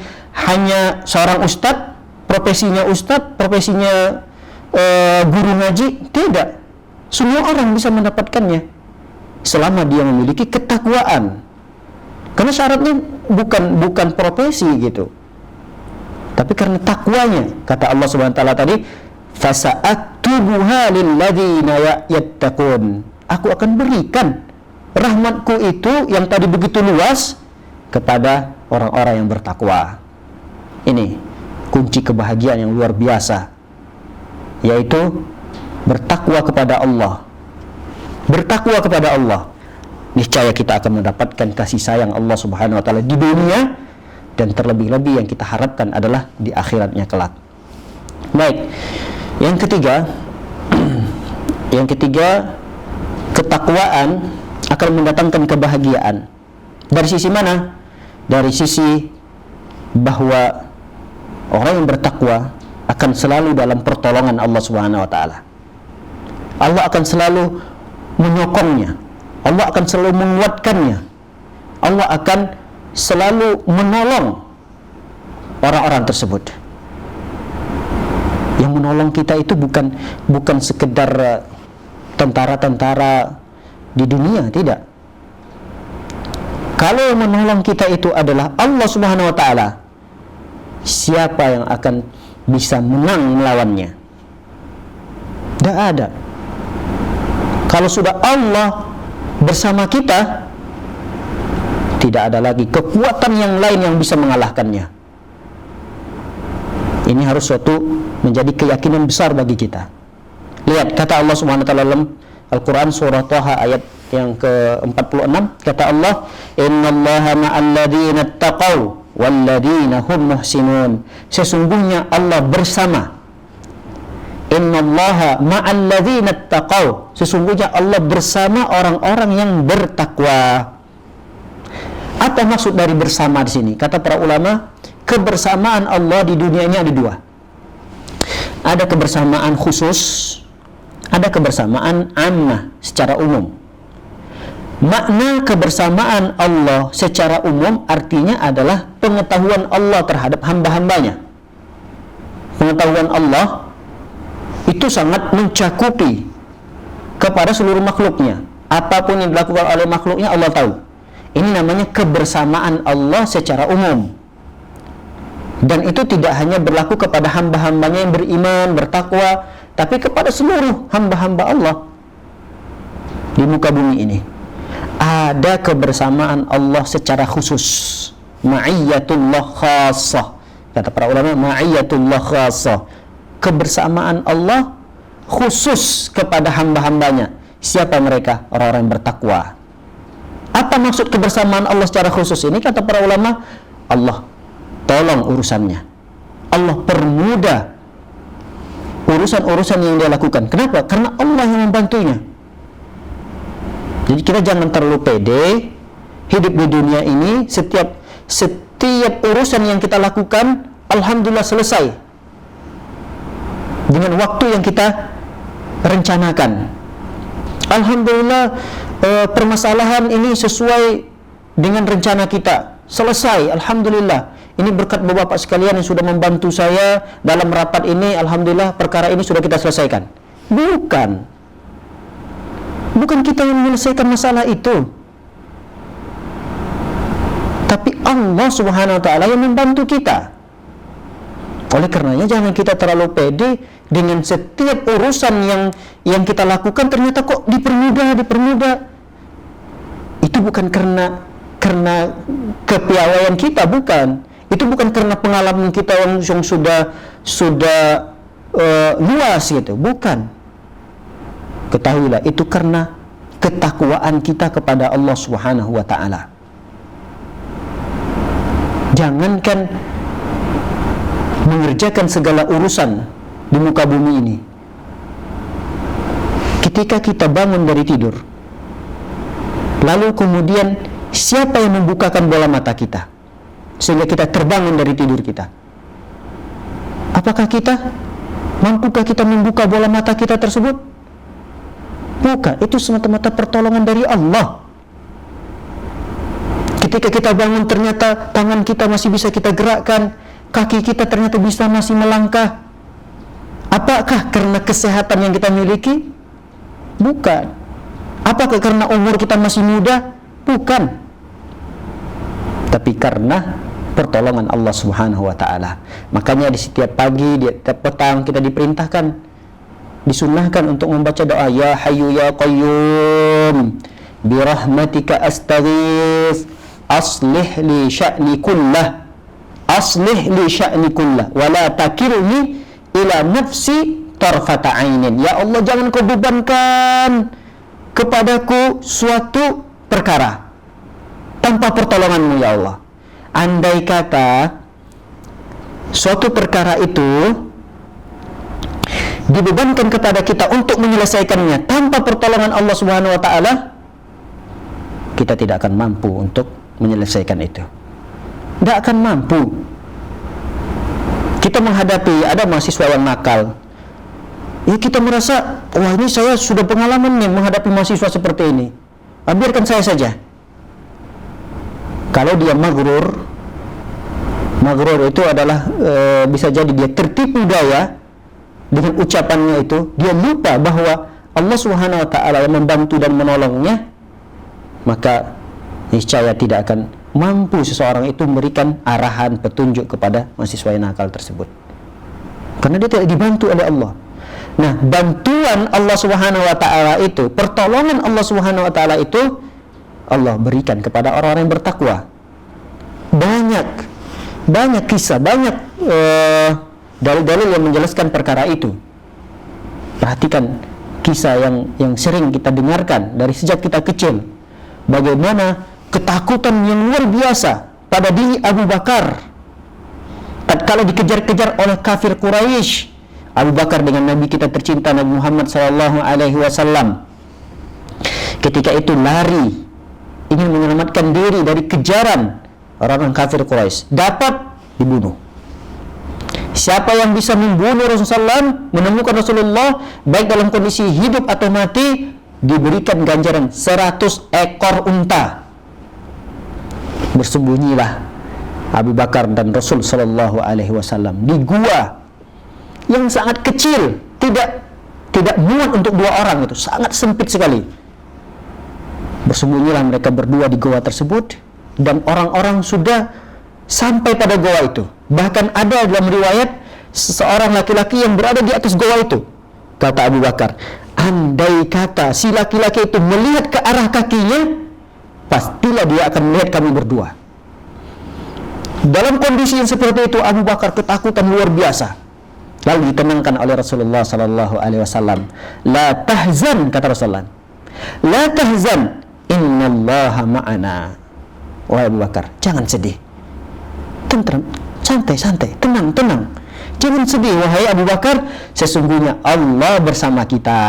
hanya seorang ustadz, profesinya guru ngaji? Tidak. Semua orang bisa mendapatkannya selama dia memiliki ketakwaan. Karena syaratnya bukan profesi gitu, tapi karena takwanya. Kata Allah Subhanahu wa taala tadi, fasa'aktubuha lilladzina yattaqun. Aku akan berikan rahmatku itu yang tadi begitu luas kepada orang-orang yang bertakwa. Ini kunci kebahagiaan yang luar biasa, yaitu bertakwa kepada Allah. Bertakwa kepada Allah, niscaya kita akan mendapatkan kasih sayang Allah Subhanahu wa taala di dunia, dan terlebih-lebih yang kita harapkan adalah di akhiratnya kelak. Baik. Yang ketiga, ketakwaan akan mendatangkan kebahagiaan. Dari sisi mana? Dari sisi bahwa orang yang bertakwa akan selalu dalam pertolongan Allah Subhanahu wa taala. Allah akan selalu menyokongnya. Allah akan selalu menguatkannya. Allah akan selalu menolong orang-orang tersebut. Yang menolong kita itu bukan sekedar tentara-tentara di dunia, tidak. Kalau yang menolong kita itu adalah Allah Subhanahu wa taala, siapa yang akan bisa menang melawannya? Tidak ada. Kalau sudah Allah bersama kita, tidak ada lagi kekuatan yang lain yang bisa mengalahkannya. Ini harus suatu menjadi keyakinan besar bagi kita. Lihat kata Allah Subhanahu wa taala dalam Al-Qur'an surah Thaha ayat yang ke-46, kata Allah, innallaha ma'al ladzina taqaw wal ladzina hum muhsinun. Sesungguhnya Allah bersama. Innallaha ma'al ladzina taqaw. Sesungguhnya Allah bersama orang-orang yang bertakwa. Apa maksud dari bersama di sini? Kata para ulama, kebersamaan Allah di dunia ini ada dua. Ada kebersamaan khusus, ada kebersamaan ammah secara umum. Makna kebersamaan Allah secara umum artinya adalah pengetahuan Allah terhadap hamba-hambanya. Pengetahuan Allah itu sangat mencakupi kepada seluruh makhluknya. Apapun yang dilakukan oleh makhluknya Allah tahu. Ini namanya kebersamaan Allah secara umum. Dan itu tidak hanya berlaku kepada hamba-hambanya yang beriman, bertakwa, tapi kepada seluruh hamba-hamba Allah di muka bumi ini. Ada kebersamaan Allah secara khusus, ma'iyyatullah khassah. Kata para ulama, ma'iyyatullah khassah, kebersamaan Allah khusus kepada hamba-hambanya. Siapa mereka? Orang-orang yang bertakwa. Apa maksud kebersamaan Allah secara khusus ini? Kata para ulama, Allah tolong urusannya, Allah permudah urusan-urusan yang dia lakukan. Kenapa? Karena Allah yang membantunya. Jadi kita jangan terlalu pede hidup di dunia ini. Setiap urusan yang kita lakukan, alhamdulillah selesai dengan waktu yang kita rencanakan. Alhamdulillah, permasalahan ini sesuai dengan rencana kita, selesai, alhamdulillah. Ini berkat bapak sekalian yang sudah membantu saya dalam rapat ini, alhamdulillah perkara ini sudah kita selesaikan. Bukan kita yang menyelesaikan masalah itu, tapi Allah Subhanahu wa ta'ala yang membantu kita. Oleh karenanya jangan kita terlalu pede dengan setiap urusan yang kita lakukan, ternyata kok dipermudah. Itu bukan karena kepiawaian kita, bukan. Itu bukan karena pengalaman kita yang sudah luas gitu, bukan. Ketahuilah itu karena ketakwaan kita kepada Allah Subhanahu wa ta'ala. Jangankan mengerjakan segala urusan di muka bumi ini, ketika kita bangun dari tidur, lalu kemudian siapa yang membukakan bola mata kita sehingga kita terbangun dari tidur kita? Apakah mampukah kita membuka bola mata kita tersebut? Bukan, itu semata-mata pertolongan dari Allah. Ketika kita bangun, ternyata tangan kita masih bisa kita gerakkan, kaki kita ternyata bisa masih melangkah. Apakah karena kesehatan yang kita miliki? Bukan. Apakah karena umur kita masih muda? Bukan. Tapi karena pertolongan Allah Subhanahu wa ta'ala. Makanya di setiap pagi, di setiap petang kita diperintahkan, disunnahkan untuk membaca doa, ya hayyu ya qayyum birahmatika astaghits aslih li sya'ni kullah wa la takilni ila nafsi tarfata ainin. Ya Allah, jangan kau bebankan kepadaku suatu perkara tanpa pertolonganmu ya Allah. Andai kata suatu perkara itu dibebankan kepada kita untuk menyelesaikannya tanpa pertolongan Allah Subhanahu wa ta'ala, kita tidak akan mampu untuk menyelesaikan itu. Tidak akan mampu. Kita menghadapi ada mahasiswa yang nakal, ya kita merasa, wah ini saya sudah pengalaman nih menghadapi mahasiswa seperti ini, biarkan saya saja. Kalau dia maghrur itu adalah bisa jadi dia tertipu daya dengan ucapannya itu, dia lupa bahwa Allah Subhanahu wa ta'ala yang membantu dan menolongnya, maka niscaya tidak akan mampu seseorang itu memberikan arahan, petunjuk kepada mahasiswa yang nakal tersebut, karena dia tidak dibantu oleh Allah. Nah, bantuan Allah Subhanahu wa ta'ala itu, pertolongan Allah Subhanahu wa ta'ala itu Allah berikan kepada orang-orang yang bertakwa. Banyak kisah, banyak dalil-dalil yang menjelaskan perkara itu. Perhatikan kisah yang sering kita dengarkan dari sejak kita kecil, bagaimana ketakutan yang luar biasa pada diri Abu Bakar tatkala dikejar-kejar oleh kafir Quraisy. Abu Bakar dengan Nabi kita tercinta Nabi Muhammad SAW ketika itu lari ingin menyelamatkan diri dari kejaran orang-orang kafir Quraisy, dapat dibunuh. Siapa yang bisa membunuh Rasulullah SAW, menemukan Rasulullah baik dalam kondisi hidup atau mati, diberikan ganjaran 100 ekor unta. Bersembunyilah Abu Bakar dan Rasul SAW di gua yang sangat kecil, tidak muat untuk 2 orang, itu sangat sempit sekali. Bersembunyilah mereka berdua di goa tersebut, dan orang-orang sudah sampai pada goa itu. Bahkan ada dalam riwayat seseorang laki-laki yang berada di atas goa itu. Kata Abu Bakar, andai kata si laki-laki itu melihat ke arah kakinya, pastilah dia akan melihat kami berdua. Dalam kondisi yang seperti itu, Abu Bakar ketakutan luar biasa. Lalu ditenangkan oleh Rasulullah sallallahu alaihi wasallam. La tahzan, kata Rasulullah. La tahzan, innallaha ma'ana. Wahai Abu Bakar, jangan sedih. Tenang, santai, tenang. Jangan sedih, wahai Abu Bakar, sesungguhnya Allah bersama kita.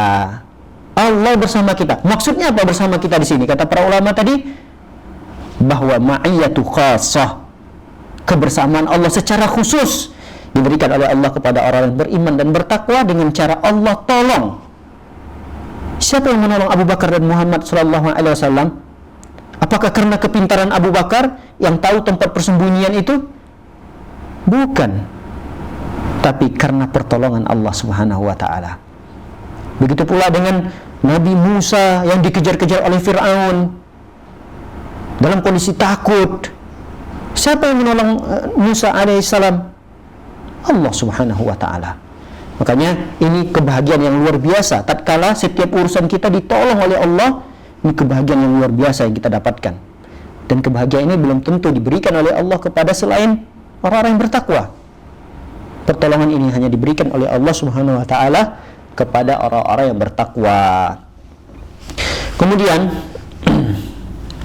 Allah bersama kita. Maksudnya apa bersama kita di sini? Kata para ulama tadi, bahwa ma'iyatu khassah, kebersamaan Allah secara khusus diberikan oleh Allah kepada orang yang beriman dan bertakwa dengan cara Allah tolong. Siapa yang menolong Abu Bakar dan Muhammad sallallahu alaihi wasallam? Apakah karena kepintaran Abu Bakar yang tahu tempat persembunyian itu? Bukan. Tapi karena pertolongan Allah Subhanahu wa taala. Begitu pula dengan Nabi Musa yang dikejar-kejar oleh Fir'aun dalam kondisi takut. Siapa yang menolong Musa alaihissalam? Allah Subhanahu wa taala. Makanya ini kebahagiaan yang luar biasa. Tatkala setiap urusan kita ditolong oleh Allah, ini kebahagiaan yang luar biasa yang kita dapatkan. Dan kebahagiaan ini belum tentu diberikan oleh Allah kepada selain orang-orang yang bertakwa. Pertolongan ini hanya diberikan oleh Allah Subhanahu wa taala kepada orang-orang yang bertakwa. Kemudian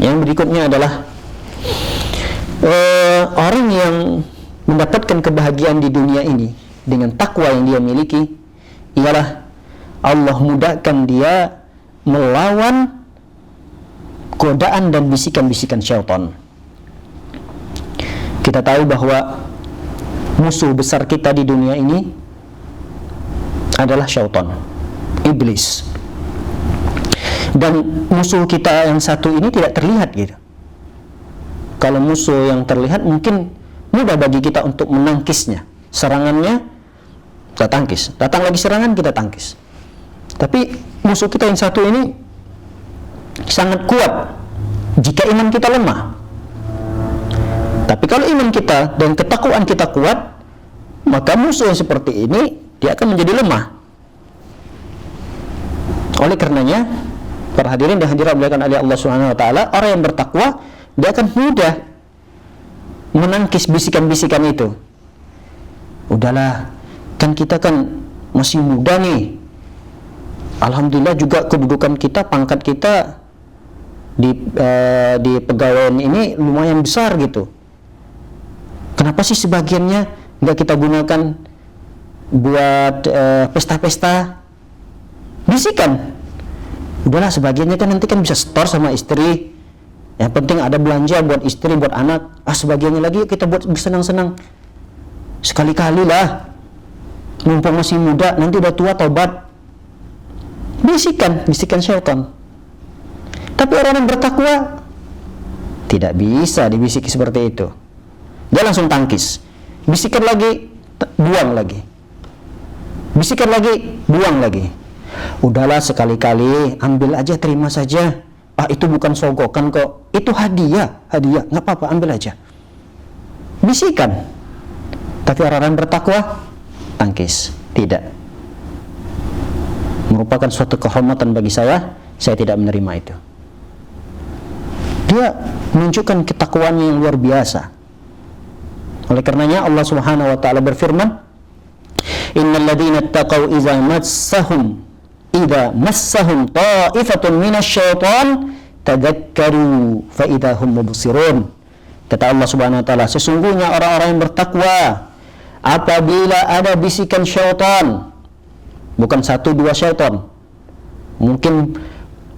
yang berikutnya adalah orang yang mendapatkan kebahagiaan di dunia ini dengan takwa yang dia miliki ialah Allah mudahkan dia melawan godaan dan bisikan-bisikan syaitan. Kita tahu bahwa musuh besar kita di dunia ini adalah syaitan, iblis. Dan musuh kita yang satu ini tidak terlihat gitu. Kalau musuh yang terlihat mungkin mudah bagi kita untuk menangkisnya. Serangannya kita tangkis, datang lagi serangan kita tangkis. Tapi musuh kita yang satu ini sangat kuat jika iman kita lemah. Tapi kalau iman kita dan ketakwaan kita kuat, maka musuh yang seperti ini dia akan menjadi lemah. Oleh karenanya, para hadirin dan hadirat dimuliakan oleh Allah Subhanahu wa taala, orang yang bertakwa dia akan mudah menangkis bisikan-bisikan itu. Udahlah, kan kita kan masih muda nih. Alhamdulillah juga kedudukan kita, pangkat kita di pegawaian ini lumayan besar gitu. Kenapa sih sebagiannya nggak kita gunakan buat pesta-pesta? Bisikan. Udahlah, sebagiannya kan nanti kan bisa store sama istri. Yang penting ada belanja buat istri, buat anak. Sebagiannya lagi kita buat bersenang-senang. Sekali-kali lah. Mumpung masih muda, nanti udah tua tobat. Bisikan syaitan. Tapi orang yang bertakwa tidak bisa dibisiki seperti itu. Dia langsung tangkis. Bisikan lagi, buang lagi. Bisikan lagi, buang lagi. Udahlah, sekali-kali ambil aja, terima saja. Itu bukan sogokan kok, itu hadiah, nggak apa-apa, ambil aja. Bisikan. Tapi orang-orang bertakwa tangkis, tidak. Merupakan suatu kehormatan bagi saya tidak menerima itu. Dia menunjukkan ketakwaan yang luar biasa. Oleh karenanya Allah Subhanahu wa taala berfirman, innal ladzina taqaw idza massahum ta'ifatun minasyaiton tadzakkaru fa idza hum mubsirun. Kata Allah Subhanahu wa taala, sesungguhnya orang-orang yang bertakwa apabila ada bisikan syaitan, bukan satu dua syaitan, mungkin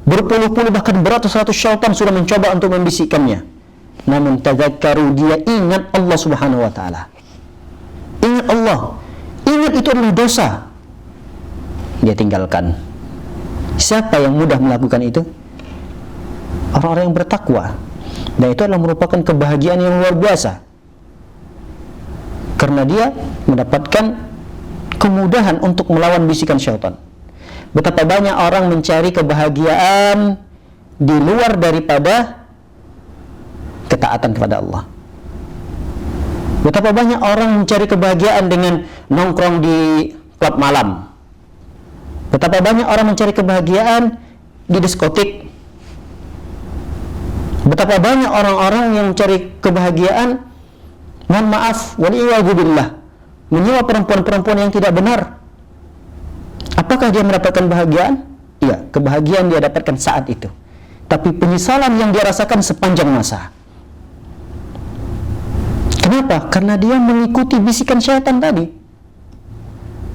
berpuluh-puluh bahkan beratus-ratus syaitan sudah mencoba untuk membisikkannya, namun tadzakkaru, dia ingat Allah Subhanahu wa taala. Ingat Allah. Ingat itu adalah dosa, dia tinggalkan. Siapa yang mudah melakukan itu? Orang-orang yang bertakwa. Dan itu adalah merupakan kebahagiaan yang luar biasa, karena dia mendapatkan kemudahan untuk melawan bisikan syaitan. Betapa banyak orang mencari kebahagiaan di luar daripada ketaatan kepada Allah. Betapa banyak orang mencari kebahagiaan dengan nongkrong di klub malam. Betapa banyak orang mencari kebahagiaan di diskotik. Betapa banyak orang-orang yang mencari kebahagiaan, mohon maaf, waliyadzubillah, menyewa perempuan-perempuan yang tidak benar. Apakah dia mendapatkan kebahagiaan? Iya, kebahagiaan dia dapatkan saat itu. Tapi penyesalan yang dia rasakan sepanjang masa. Kenapa? Karena dia mengikuti bisikan syaitan tadi.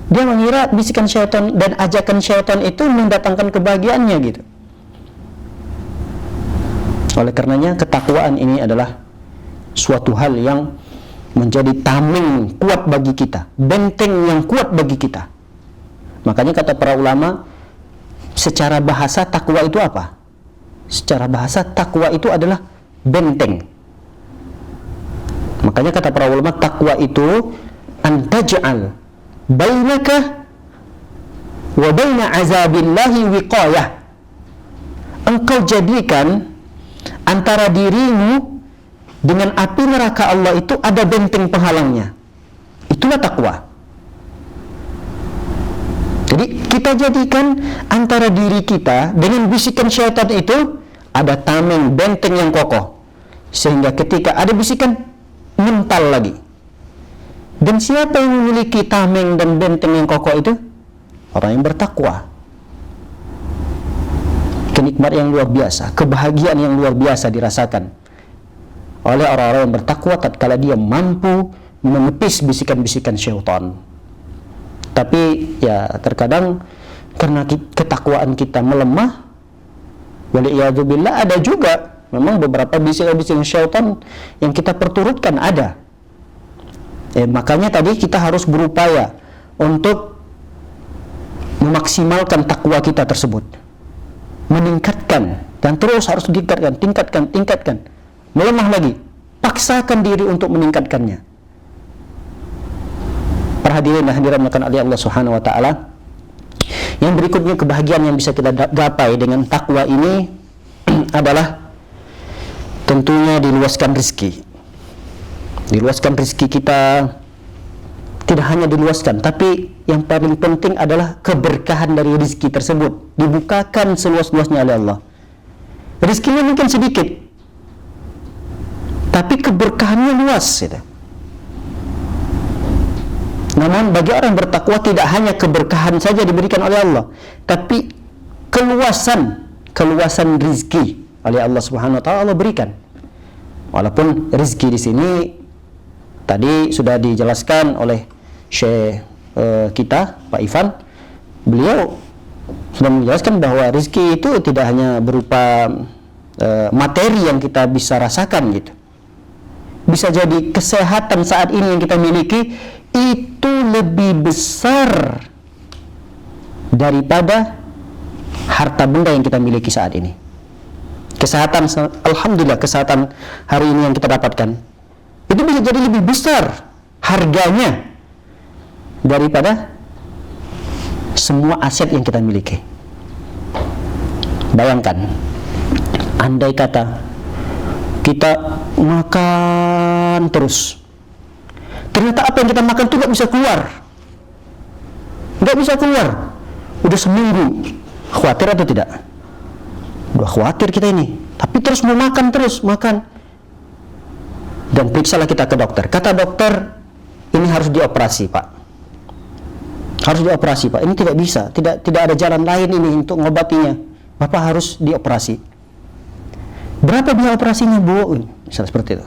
Dia mengira bisikan syaitan dan ajakan syaitan itu mendatangkan kebahagiaannya gitu. Oleh karenanya ketakwaan ini adalah suatu hal yang menjadi tameng kuat bagi kita, benteng yang kuat bagi kita. Makanya kata para ulama, secara bahasa takwa itu apa? Secara bahasa takwa itu adalah benteng. Makanya kata para ulama, takwa itu antaj'al bainaka wa baina azabillahi wiqayah. Engkau jadikan antara dirimu dengan api neraka Allah itu ada benteng penghalangnya. Itulah takwa. Jadi kita jadikan antara diri kita dengan bisikan syaitan itu ada tameng, benteng yang kokoh, sehingga ketika ada bisikan mental lagi. Dan siapa yang memiliki tameng dan benteng yang kokoh itu? Orang yang bertakwa. Kenikmatan yang luar biasa, kebahagiaan yang luar biasa dirasakan oleh orang-orang yang bertakwa tatkala dia mampu menepis bisikan-bisikan syaitan. Tapi ya terkadang karena ketakwaan kita melemah, waliyadzubillah, ada juga memang beberapa bisikan-bisikan syaitan yang kita perturutkan ada. Makanya tadi kita harus berupaya untuk memaksimalkan takwa kita tersebut, meningkatkan, dan terus harus tingkatkan, melemah lagi, paksakan diri untuk meningkatkannya. Para hadirin dan hadirat oleh Allah Subhanahu wa taala, yang berikutnya kebahagiaan yang bisa kita gapai dengan takwa ini adalah tentunya diluaskan rezeki. Diluaskan rezeki kita, tidak hanya diluaskan, tapi yang paling penting adalah keberkahan dari rezeki tersebut dibukakan seluas-luasnya oleh Allah. Rezekinya mungkin sedikit, tapi keberkahannya luas gitu. Namun bagi orang bertakwa tidak hanya keberkahan saja diberikan oleh Allah, tapi keluasan rezeki oleh Allah Subhanahu wa taala Allah berikan. Walaupun rezeki di sini tadi sudah dijelaskan oleh Syekh kita Pak Ivan, beliau sudah menjelaskan bahwa rezeki itu tidak hanya berupa materi yang kita bisa rasakan gitu. Bisa jadi kesehatan saat ini yang kita miliki itu lebih besar daripada harta benda yang kita miliki saat ini. Kesehatan, alhamdulillah, kesehatan hari ini yang kita dapatkan itu bisa jadi lebih besar harganya daripada semua aset yang kita miliki. Bayangkan, andai kata kita makan terus, ternyata apa yang kita makan itu nggak bisa keluar, udah seminggu, khawatir atau tidak? Udah khawatir kita ini, tapi terus mau makan dan periksalah kita ke dokter. Kata dokter, ini harus dioperasi pak, ini tidak bisa, tidak ada jalan lain ini untuk mengobatinya, bapak harus dioperasi. Berapa biaya operasinya bu? Misalnya seperti itu.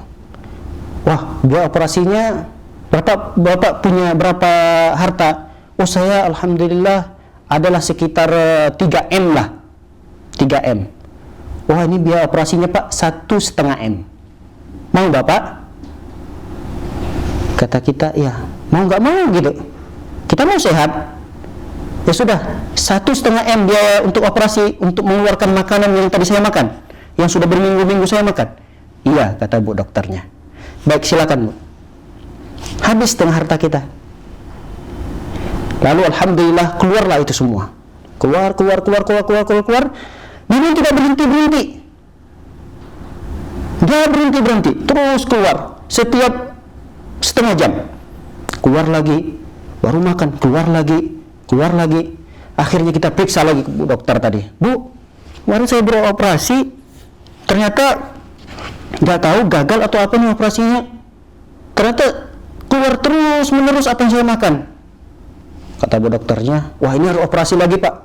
Wah, biaya operasinya bapak punya berapa harta? Oh, saya alhamdulillah adalah sekitar 3M lah, 3M. Wah, ini biaya operasinya pak 1,5 M. Mau bapak? Kata kita, ya mau nggak mau gitu. Kita mau sehat. Ya sudah, 1,5 M biaya untuk operasi, untuk mengeluarkan makanan yang tadi saya makan, yang sudah berminggu-minggu saya makan. Iya, kata bu dokternya. Baik, silakan bu. Habis setengah harta kita. Lalu alhamdulillah keluarlah itu semua. Keluar. Memang tidak berhenti-berhenti. Dia berhenti-berhenti, terus keluar setiap setengah jam. Keluar lagi, baru makan, keluar lagi. Akhirnya kita periksa lagi ke dokter tadi. Bu, kemarin saya beroperasi, ternyata nggak tahu gagal atau apa nih operasinya. Ternyata keluar terus menerus apa yang saya makan. Kata bu dokternya, wah ini harus operasi lagi pak.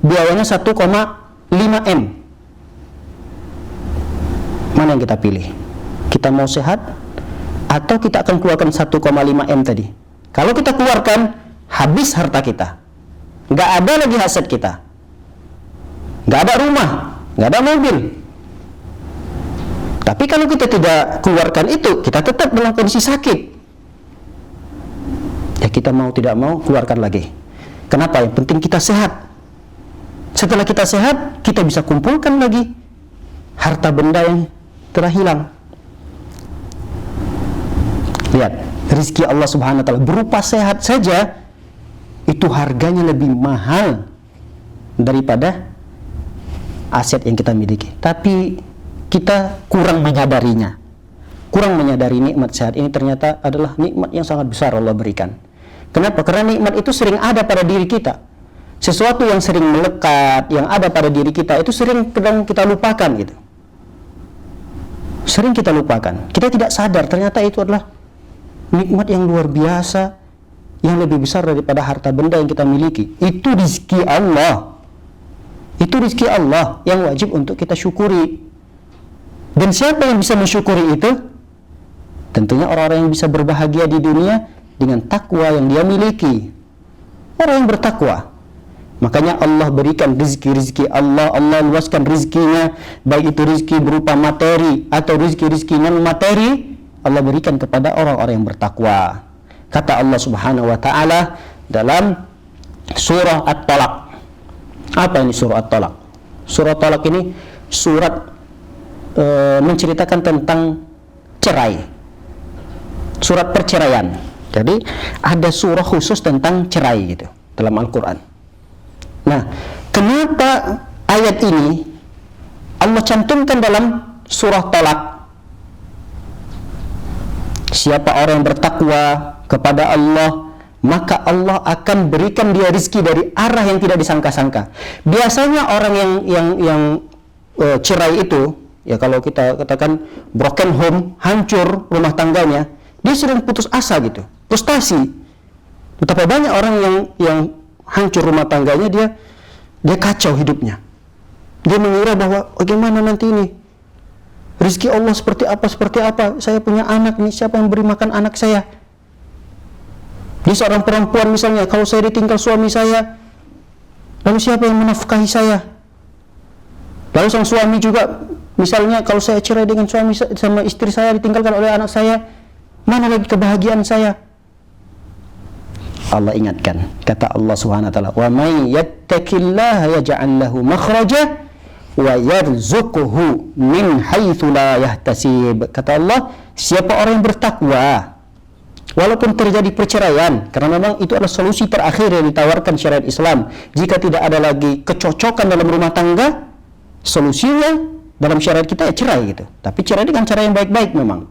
Biayanya 1,5 M. Mana yang kita pilih? Kita mau sehat atau kita akan keluarkan 1,5 M tadi? Kalau kita keluarkan, habis harta kita. Nggak ada lagi aset kita. Nggak ada rumah, nggak ada mobil. Tapi kalau kita tidak keluarkan itu, kita tetap dalam kondisi sakit. Ya kita mau tidak mau keluarkan lagi. Kenapa? Yang penting kita sehat. Setelah kita sehat, kita bisa kumpulkan lagi harta benda yang telah hilang. Lihat, rezeki Allah Subhanahu wa taala berupa sehat saja itu harganya lebih mahal daripada aset yang kita miliki. Tapi kita kurang menyadarinya. Kurang menyadari nikmat sehat ini ternyata adalah nikmat yang sangat besar Allah berikan. Kenapa? Karena nikmat itu sering ada pada diri kita. Sesuatu yang sering melekat, yang ada pada diri kita itu sering kadang kita lupakan gitu. Sering kita lupakan. Kita tidak sadar ternyata itu adalah nikmat yang luar biasa, yang lebih besar daripada harta benda yang kita miliki. Itu rezeki Allah. Itu rezeki Allah yang wajib untuk kita syukuri. Dan siapa yang bisa mensyukuri itu? Tentunya orang-orang yang bisa berbahagia di dunia dengan takwa yang dia miliki. Orang yang bertakwa. Makanya Allah berikan rezeki-rezeki Allah luaskan rezekinya, baik itu rezeki berupa materi atau rezeki-rezeki non materi, Allah berikan kepada orang-orang yang bertakwa. Kata Allah Subhanahu wa taala dalam surah At-Talaq. Apa ini surah At-Talaq? Surah At-Talaq ini surat menceritakan tentang cerai. Surat perceraian. Jadi ada surah khusus tentang cerai gitu dalam Al-Qur'an. Nah, kenapa ayat ini Allah cantumkan dalam surah Talaq? Siapa orang yang bertakwa kepada Allah, maka Allah akan berikan dia rezeki dari arah yang tidak disangka-sangka. Biasanya orang yang cerai itu, ya kalau kita katakan broken home, hancur rumah tangganya, dia sering putus asa gitu, frustasi. Betapa banyak orang yang hancur rumah tangganya, dia kacau hidupnya. Dia mengira bahwa bagaimana nanti ini rezeki Allah seperti apa, saya punya anak nih, siapa yang beri makan anak saya? Dia seorang perempuan misalnya, kalau saya ditinggal suami saya, lalu siapa yang menafkahi saya? Lalu sang suami juga, misalnya kalau saya cerai dengan suami sama istri saya, ditinggalkan oleh anak saya, mana lagi kebahagiaan saya? Allah ingatkan, kata Allah Subhanahu wa taala, "Wa may yattaqillaha yaj'al lahu makhraja wa yarzuquhu min haitsu la yahtasib." Kata Allah, siapa orang yang bertakwa walaupun terjadi perceraian, karena memang itu adalah solusi terakhir yang ditawarkan syariat Islam. Jika tidak ada lagi kecocokan dalam rumah tangga, solusinya dalam syariat kita ya cerai gitu. Tapi cerai dengan cara yang baik-baik memang.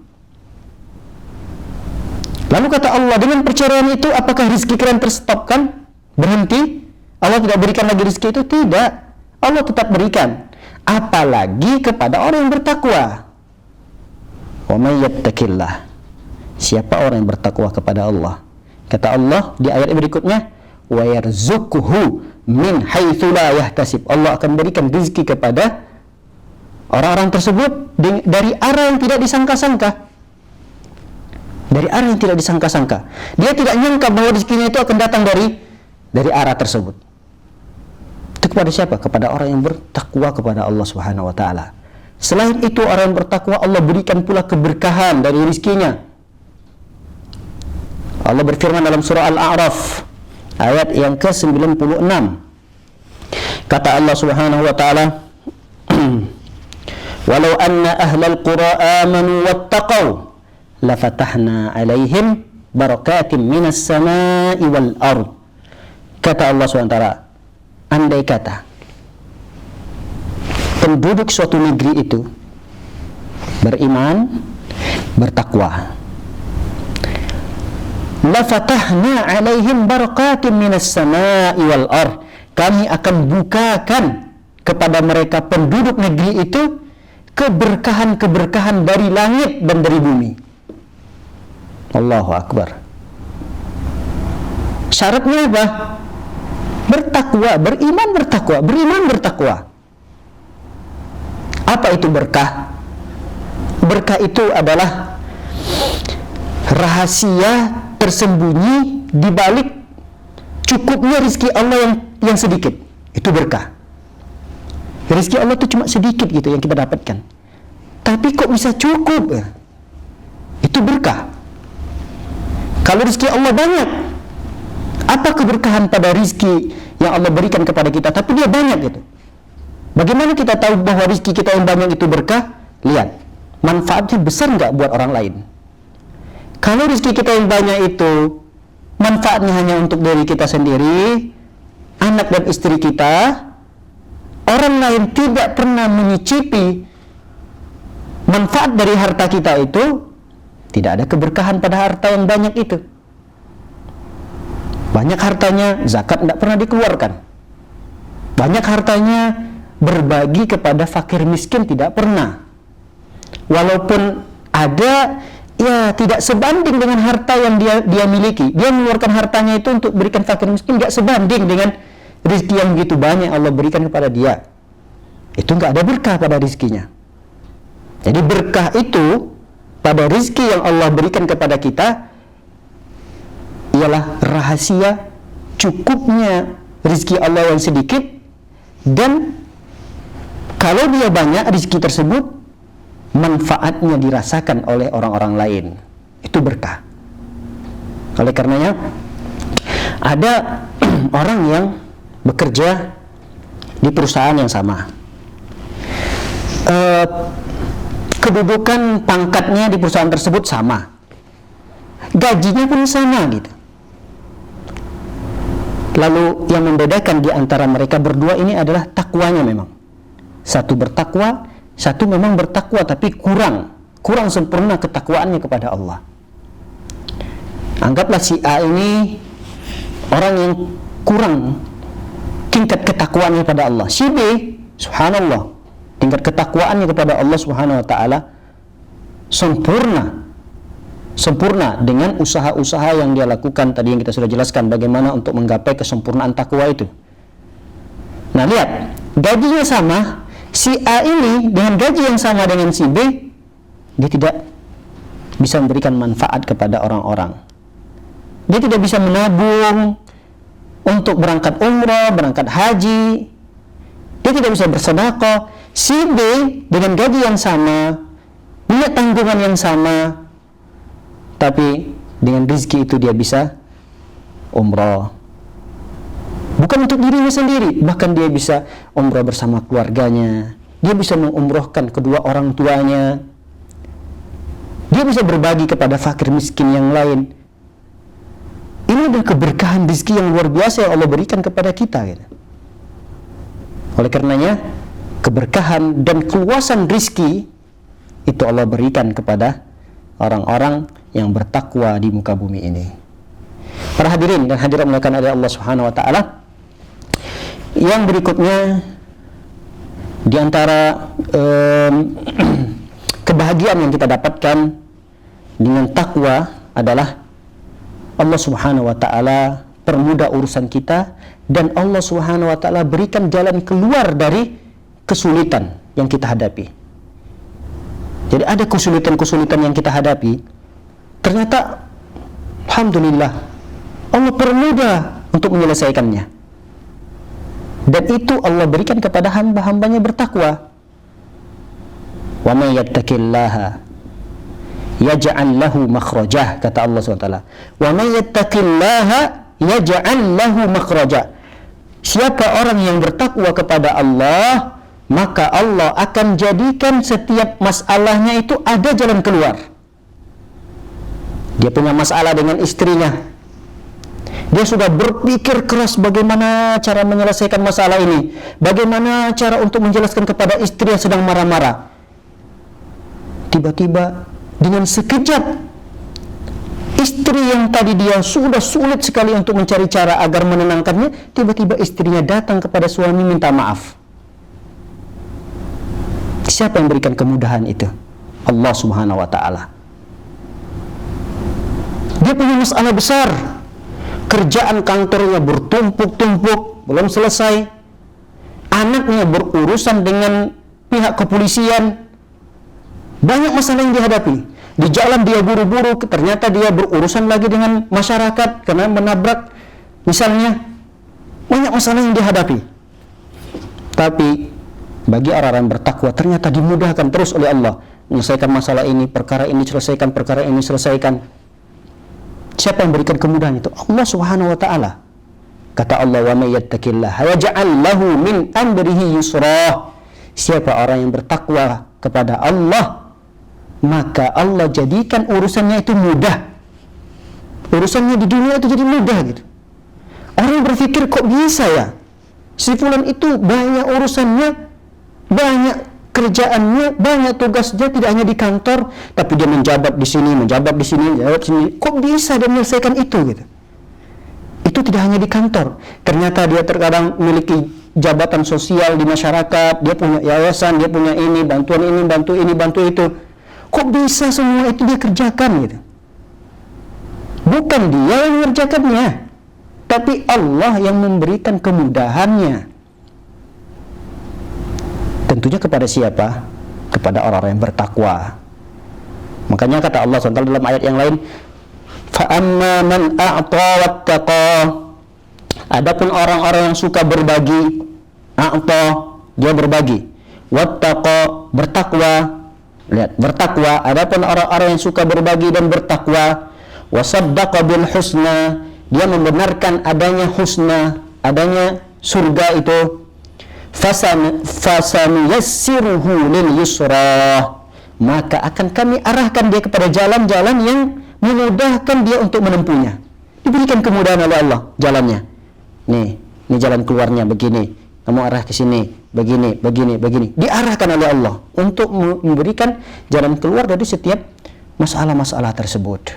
Lalu kata Allah, dengan perceraian itu apakah rezeki kalian terstopkan? Berhenti? Allah tidak berikan lagi rezeki itu? Tidak. Allah tetap berikan. Apalagi kepada orang yang bertakwa. Wa may yattaqillah. Siapa orang yang bertakwa kepada Allah? Kata Allah di ayat berikutnya, wa yarzuquhu min haitsu la yahtasib. Allah akan berikan rezeki kepada orang-orang tersebut dari arah yang tidak disangka-sangka. Dari arah yang tidak disangka-sangka. Dia tidak nyangka bahwa rezekinya itu akan datang dari arah tersebut. Itu kepada siapa? Kepada orang yang bertakwa kepada Allah Subhanahu wa taala. Selain itu orang yang bertakwa Allah berikan pula keberkahan dari rezekinya. Allah berfirman dalam surah Al-A'raf ayat yang ke-96. Kata Allah Subhanahu wa taala, "Walau anna ahlal qura amanu wattaqau lafatahna alaihim barakatim minas samai wal ard." Kata Allah SWT, andai kata penduduk suatu negeri itu beriman, bertakwa. La fatahna 'alaihim barakatin minas samaa'i wal ardh. Kami akan bukakan kepada mereka penduduk negeri itu keberkahan-keberkahan dari langit dan dari bumi. Allahu Akbar. Syaratnya apa? Bertakwa, beriman, bertakwa, beriman, bertakwa. Apa itu berkah? Berkah itu adalah rahasia tersembunyi di balik cukupnya rezeki Allah yang sedikit. Itu berkah. Rezeki Allah itu cuma sedikit gitu yang kita dapatkan, tapi kok bisa cukup? Itu berkah. Kalau rezeki Allah banyak, apa keberkahan pada rezeki yang Allah berikan kepada kita, tapi dia banyak gitu? Bagaimana kita tahu bahwa rezeki kita yang banyak itu berkah? Lihat, manfaatnya besar nggak buat orang lain? Kalau rezeki kita yang banyak itu manfaatnya hanya untuk diri kita sendiri, anak dan istri kita, orang lain tidak pernah menyicipi manfaat dari harta kita itu, tidak ada keberkahan pada harta yang banyak itu. Banyak hartanya, zakat tidak pernah dikeluarkan. Banyak hartanya, berbagi kepada fakir miskin tidak pernah. Walaupun ada, ya tidak sebanding dengan harta yang dia miliki. Dia mengeluarkan hartanya itu untuk berikan fakir miskin, tidak sebanding dengan rezeki yang begitu banyak Allah berikan kepada dia. Itu nggak ada berkah pada rezekinya. Jadi berkah itu pada rezeki yang Allah berikan kepada kita ialah rahasia cukupnya rezeki Allah yang sedikit, dan kalau dia banyak rezeki tersebut, manfaatnya dirasakan oleh orang-orang lain. Itu berkah. Oleh karenanya ada orang yang bekerja di perusahaan yang sama, kedudukan pangkatnya di perusahaan tersebut sama, gajinya pun sama gitu. Lalu yang membedakan di antara mereka berdua ini adalah takwanya memang. Satu bertakwa, satu memang bertakwa tapi kurang sempurna ketakwaannya kepada Allah. Anggaplah si A ini orang yang kurang tingkat ketakwaannya pada Allah. Si B, subhanallah, tingkat ketakwaannya kepada Allah Subhanahu wa taala sempurna dengan usaha-usaha yang dia lakukan tadi yang kita sudah jelaskan bagaimana untuk menggapai kesempurnaan takwa itu. Nah, lihat, gajinya sama, si A ini dengan gaji yang sama dengan si B, dia tidak bisa memberikan manfaat kepada orang-orang. Dia tidak bisa menabung untuk berangkat umrah, berangkat haji. Dia tidak bisa bersedekah. Si B dengan gaji yang sama, punya tanggungan yang sama, tapi dengan rezeki itu dia bisa umrah. Bukan untuk dirinya sendiri, bahkan dia bisa umrah bersama keluarganya. Dia bisa mengumrohkan kedua orang tuanya. Dia bisa berbagi kepada fakir miskin yang lain. Ini adalah keberkahan rezeki yang luar biasa yang Allah berikan kepada kita gitu. Oleh karenanya, keberkahan dan keluasan rezeki itu Allah berikan kepada orang-orang yang bertakwa di muka bumi ini. Para hadirin dan hadirat mulakan oleh Allah Subhanahu wa taala, yang berikutnya di antara kebahagiaan yang kita dapatkan dengan takwa adalah Allah Subhanahu wa taala permudah urusan kita, dan Allah Subhanahu wa taala berikan jalan keluar dari kesulitan yang kita hadapi. Jadi ada kesulitan-kesulitan yang kita hadapi, ternyata alhamdulillah Allah permudah untuk menyelesaikannya. Dan itu Allah berikan kepada hamba-hambanya bertakwa. Wa may yattaqillaha yaj'al lahu makhrajah, kata Allah SWT. Wa may yattaqillaha yaj'al lahu makhrajah. Siapa orang yang bertakwa kepada Allah, maka Allah akan jadikan setiap masalahnya itu ada jalan keluar. Dia punya masalah dengan istrinya, Dia sudah berpikir keras bagaimana cara menyelesaikan masalah ini, bagaimana cara untuk menjelaskan kepada istri yang sedang marah-marah. Tiba-tiba dengan sekejap, istri yang tadi dia sudah sulit sekali untuk mencari cara agar menenangkannya, tiba-tiba istrinya datang kepada suami minta maaf. Siapa yang berikan kemudahan itu? Allah Subhanahu wa ta'ala. Dia punya masalah besar, kerjaan kantornya bertumpuk-tumpuk, belum selesai, anaknya berurusan dengan pihak kepolisian, banyak masalah yang dihadapi. Di jalan dia buru-buru, ternyata dia berurusan lagi dengan masyarakat karena menabrak misalnya, banyak masalah yang dihadapi. Tapi bagi orang-orang bertakwa ternyata dimudahkan terus oleh Allah, menyelesaikan masalah ini, perkara ini selesaikan, perkara ini selesaikan. Siapa yang berikan kemudahan itu? Allah Subhanahu wa ta'ala. Kata Allah, wa may yattaqillaha yaj'al lahu min amrihi yusra. Siapa orang yang bertakwa kepada Allah, maka Allah jadikan urusannya itu mudah. Urusannya di dunia itu jadi mudah gitu. Orang berpikir, kok bisa ya? Si fulan itu banyak urusannya, banyak kerjaannya, banyak tugasnya, tidak hanya di kantor, tapi dia menjabat di sini, menjabat di sini, menjabat di sini. Kok bisa dia menyelesaikan itu gitu? Itu tidak hanya di kantor. Ternyata dia terkadang memiliki jabatan sosial di masyarakat, dia punya yayasan, dia punya ini, bantuan ini, bantu itu. Kok bisa semua itu dia kerjakan gitu? Bukan dia yang mengerjakannya, tapi Allah yang memberikan kemudahannya. Tentunya kepada siapa? Kepada orang-orang yang bertakwa. Makanya kata Allah SWT dalam ayat yang lain, فَأَمَّا مَنْ أَعْطَى وَاتَّقَى. Adapun orang-orang yang suka berbagi, a'ta, dia berbagi, wattaqa, bertakwa. Lihat, bertakwa. Adapun orang-orang yang suka berbagi dan bertakwa, wasaddaqa bil husna, dia membenarkan adanya husna, adanya surga itu, fasanuyassiruhu lil yusra, maka akan kami arahkan dia kepada jalan-jalan yang memudahkan dia untuk menempuhnya. Diberikan kemudahan oleh Allah jalannya. Nih, ini jalan keluarnya begini. Kamu arah ke sini, begini. Diarahkan oleh Allah untuk memberikan jalan keluar dari setiap masalah-masalah tersebut.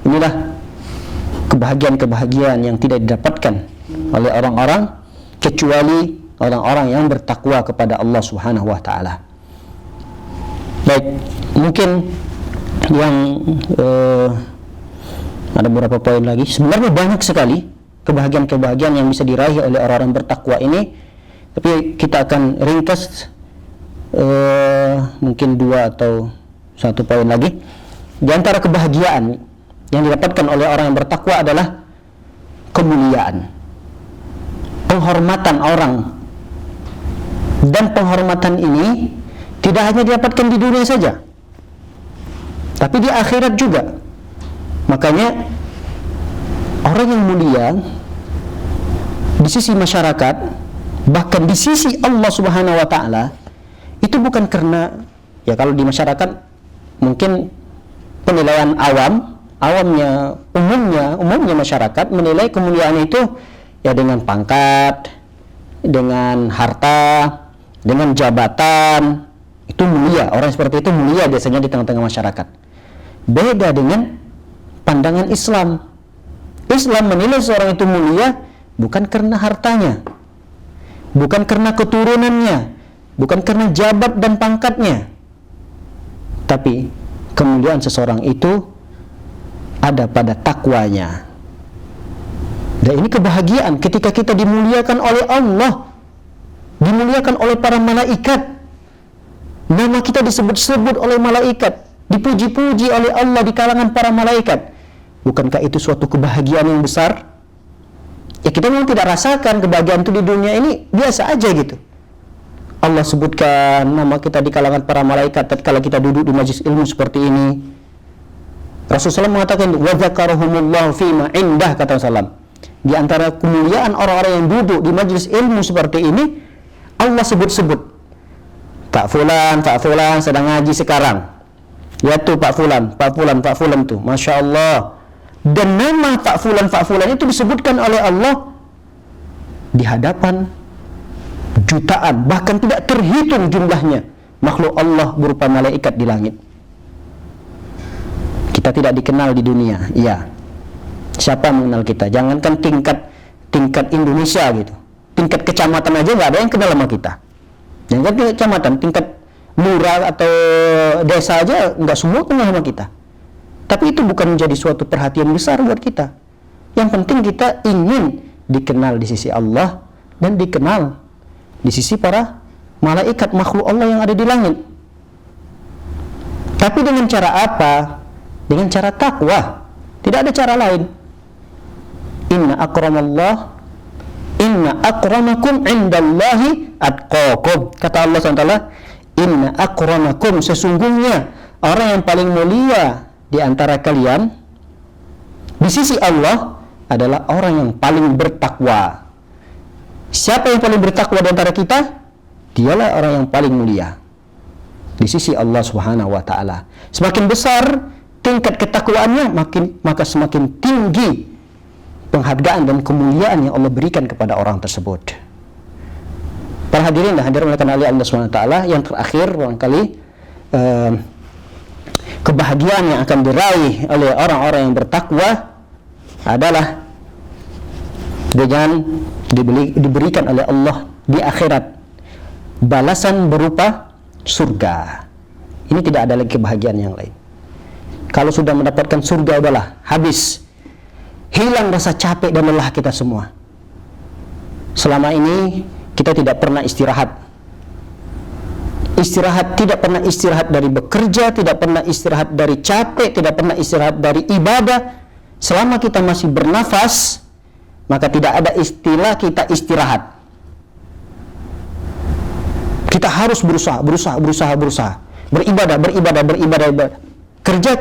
Inilah kebahagiaan-kebahagiaan yang tidak didapatkan oleh orang-orang kecuali orang-orang yang bertakwa kepada Allah Subhanahu wa ta'ala. Baik, mungkin yang ada beberapa poin lagi. Sebenarnya banyak sekali kebahagiaan-kebahagiaan yang bisa diraih oleh orang-orang bertakwa ini, tapi kita akan ringkas mungkin 2 atau 1 poin lagi. Di antara kebahagiaan yang didapatkan oleh orang yang bertakwa adalah kemuliaan, penghormatan orang. Dan penghormatan ini tidak hanya didapatkan di dunia saja, tapi di akhirat juga. Makanya orang yang mulia di sisi masyarakat, bahkan di sisi Allah Subhanahu wa ta'ala, itu bukan karena, ya kalau di masyarakat mungkin penilaian umumnya masyarakat menilai kemuliaan itu ya dengan pangkat, dengan harta, dengan jabatan. Itu mulia. Orang seperti itu mulia biasanya di tengah-tengah masyarakat. Beda dengan pandangan Islam. Islam menilai seorang itu mulia bukan karena hartanya, bukan karena keturunannya, bukan karena jabat dan pangkatnya, tapi kemuliaan seseorang itu ada pada takwanya. Dan ini kebahagiaan ketika kita dimuliakan oleh Allah, dimuliakan oleh para malaikat, nama kita disebut-sebut oleh malaikat, dipuji-puji oleh Allah di kalangan para malaikat. Bukankah itu suatu kebahagiaan yang besar? Ya kita memang tidak rasakan kebahagiaan itu di dunia ini, biasa aja gitu. Allah sebutkan nama kita di kalangan para malaikat tatkala kita duduk di majlis ilmu seperti ini. Rasulullah mengatakan, wa dzakarahumullahu fima indah, kata Rasulullah. Di antara kemuliaan orang-orang yang duduk di majlis ilmu seperti ini, Allah sebut-sebut. Pak Fulan sedang ngaji sekarang. Ya tuh Pak Fulan tuh, Masya Allah. Dan nama fa'fulan itu disebutkan oleh Allah di hadapan jutaan, bahkan tidak terhitung jumlahnya makhluk Allah berupa malaikat di langit. Kita tidak dikenal di dunia, iya. Siapa yang mengenal kita? Jangankan tingkat Indonesia gitu, tingkat kecamatan aja nggak ada yang kenal sama kita. Jangan tingkat kecamatan, tingkat lurah atau desa aja nggak semua kenal sama kita. Tapi itu bukan menjadi suatu perhatian besar buat kita. Yang penting kita ingin dikenal di sisi Allah dan dikenal di sisi para malaikat makhluk Allah yang ada di langit. Tapi dengan cara apa? Dengan cara takwa. Tidak ada cara lain. Inna akramakum indallahi atqakum. Kata Allah SWT, inna akramakum, sesungguhnya orang yang paling mulia di antara kalian di sisi Allah adalah orang yang paling bertakwa. Siapa yang paling bertakwa di antara kita? Dialah orang yang paling mulia di sisi Allah Subhanahu wa taala. Semakin besar tingkat ketakwaannya, maka semakin tinggi penghargaan dan kemuliaan yang Allah berikan kepada orang tersebut. Para hadirin dan hadirat oleh Allah Subhanahu wa taala, yang terakhir barangkali kebahagiaan yang akan diraih oleh orang-orang yang bertakwa adalah dengan diberikan oleh Allah di akhirat balasan berupa surga. Ini tidak ada lagi kebahagiaan yang lain. Kalau sudah mendapatkan surga, udahlah, habis. Hilang rasa capek dan lelah kita semua. Selama ini kita tidak pernah istirahat. Tidak pernah istirahat dari bekerja, tidak pernah istirahat dari capek, tidak pernah istirahat dari ibadah. Selama kita masih bernafas, maka tidak ada istilah kita istirahat. Kita harus berusaha. Beribadah. Kerja.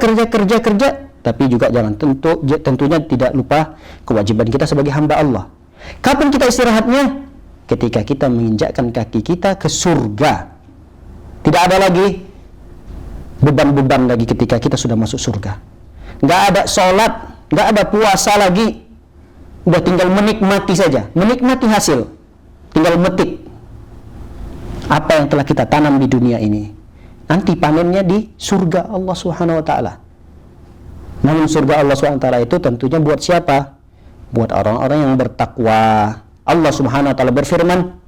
Tapi juga tentunya tidak lupa kewajiban kita sebagai hamba Allah. Kapan kita istirahatnya? Ketika kita menginjakkan kaki kita ke surga. Tidak ada lagi beban-beban lagi ketika kita sudah masuk surga. Nggak ada sholat, nggak ada puasa lagi. Udah tinggal menikmati saja, menikmati hasil. Tinggal metik apa yang telah kita tanam di dunia ini. Nanti panennya di surga Allah Subhanahu wa taala. Namun surga Allah Subhanahu wa taala itu tentunya buat siapa? Buat orang-orang yang bertakwa. Allah Subhanahu wa taala berfirman,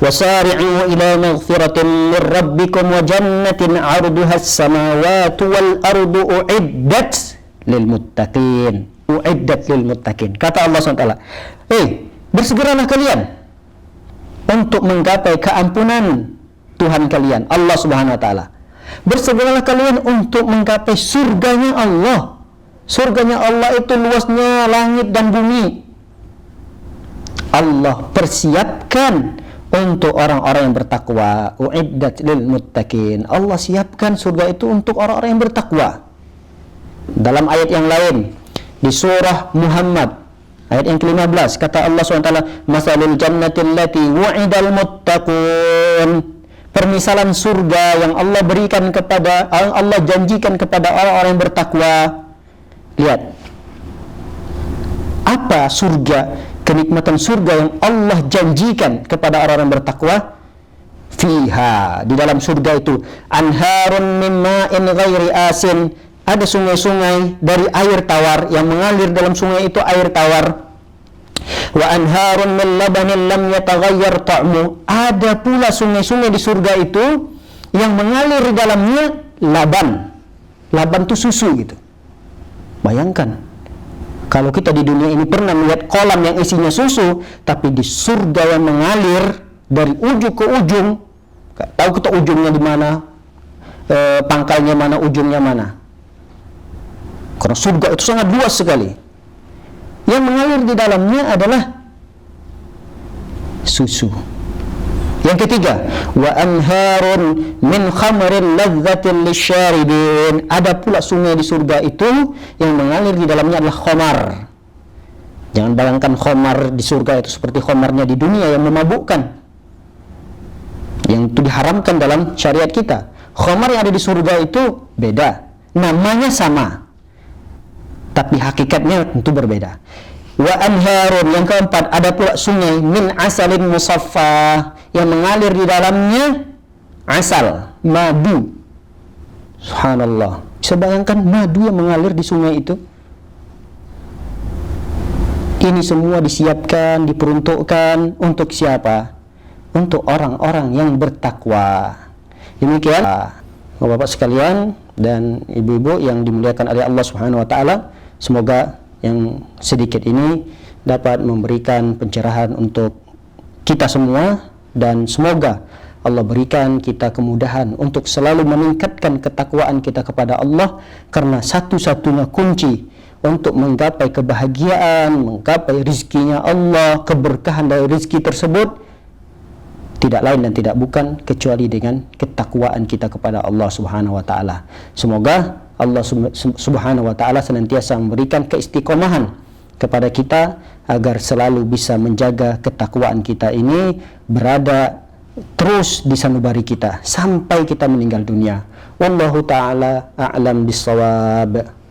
وَسَارِعُوا إِلَى مَغْفِرَةٍ مِّن رَّبِّكُمْ وَجَنَّةٍ عَرْضُهَا السَّمَاوَاتُ وَالْأَرْضُ أُعِدَّتْ لِلْمُتَّقِينَ. Kata Allah SWT, bersegeralah kalian untuk menggapai keampunan Tuhan kalian, Allah Subhanahu wa taala. Bersegeralah kalian untuk menggapai surganya Allah. Surganya Allah itu luasnya langit dan bumi. Allah persiapkan untuk orang-orang yang bertakwa. Uiddat lil muttaqin. Allah siapkan surga itu untuk orang-orang yang bertakwa. Dalam ayat yang lain di surah Muhammad ayat yang ke-15 kata Allah SWT, masalul jannati allati wu'idal muttaqun. Permisalan surga yang Allah berikan kepada, Allah janjikan kepada orang-orang yang bertakwa. Lihat apa surga, kenikmatan surga yang Allah janjikan kepada orang-orang bertakwa. Fiha, di dalam surga itu, anharun min ma'in ghairi asin, ada sungai-sungai dari air tawar, yang mengalir dalam sungai itu air tawar. Wa anharun min labanin lam yataghayyar ta'mu, ada pula sungai-sungai di surga itu yang mengalir di dalamnya laban. Laban itu susu gitu. Bayangkan kalau kita di dunia ini pernah melihat kolam yang isinya susu, tapi di surga yang mengalir dari ujung ke ujung, tahu kita ujungnya di mana, pangkalnya mana, ujungnya mana. Karena surga itu sangat luas sekali. Yang mengalir di dalamnya adalah susu. Yang ketiga, wa anharun min khamrin ladzatin lisyaribin. Ada pula sungai di surga itu yang mengalir di dalamnya adalah khamar. Jangan bayangkan khamar di surga itu seperti khamarnya di dunia yang memabukkan, yang itu diharamkan dalam syariat kita. Khamar yang ada di surga itu beda, namanya sama. tapi hakikatnya tentu berbeda. Wa anharun, yang keempat, ada pula sungai min asalin musaffa, yang mengalir di dalamnya asal, madu. Subhanallah, bisa bayangkan madu yang mengalir di sungai itu. Ini semua disiapkan, diperuntukkan untuk siapa? Untuk orang-orang yang bertakwa. Demikian Bapak sekalian dan ibu-ibu yang dimuliakan oleh Allah Subhanahu wa taala, semoga yang sedikit ini dapat memberikan pencerahan untuk kita semua, dan semoga Allah berikan kita kemudahan untuk selalu meningkatkan ketakwaan kita kepada Allah, karena satu-satunya kunci untuk menggapai kebahagiaan, menggapai rizkinya Allah, keberkahan dari rizki tersebut tidak lain dan tidak bukan kecuali dengan ketakwaan kita kepada Allah Subhanahu wa taala. Semoga Allah Subhanahu wa taala senantiasa memberikan keistiqomahan kepada kita agar selalu bisa menjaga ketakwaan kita ini berada terus di sanubari kita sampai kita meninggal dunia. Wallahu taala a'lam bissawab.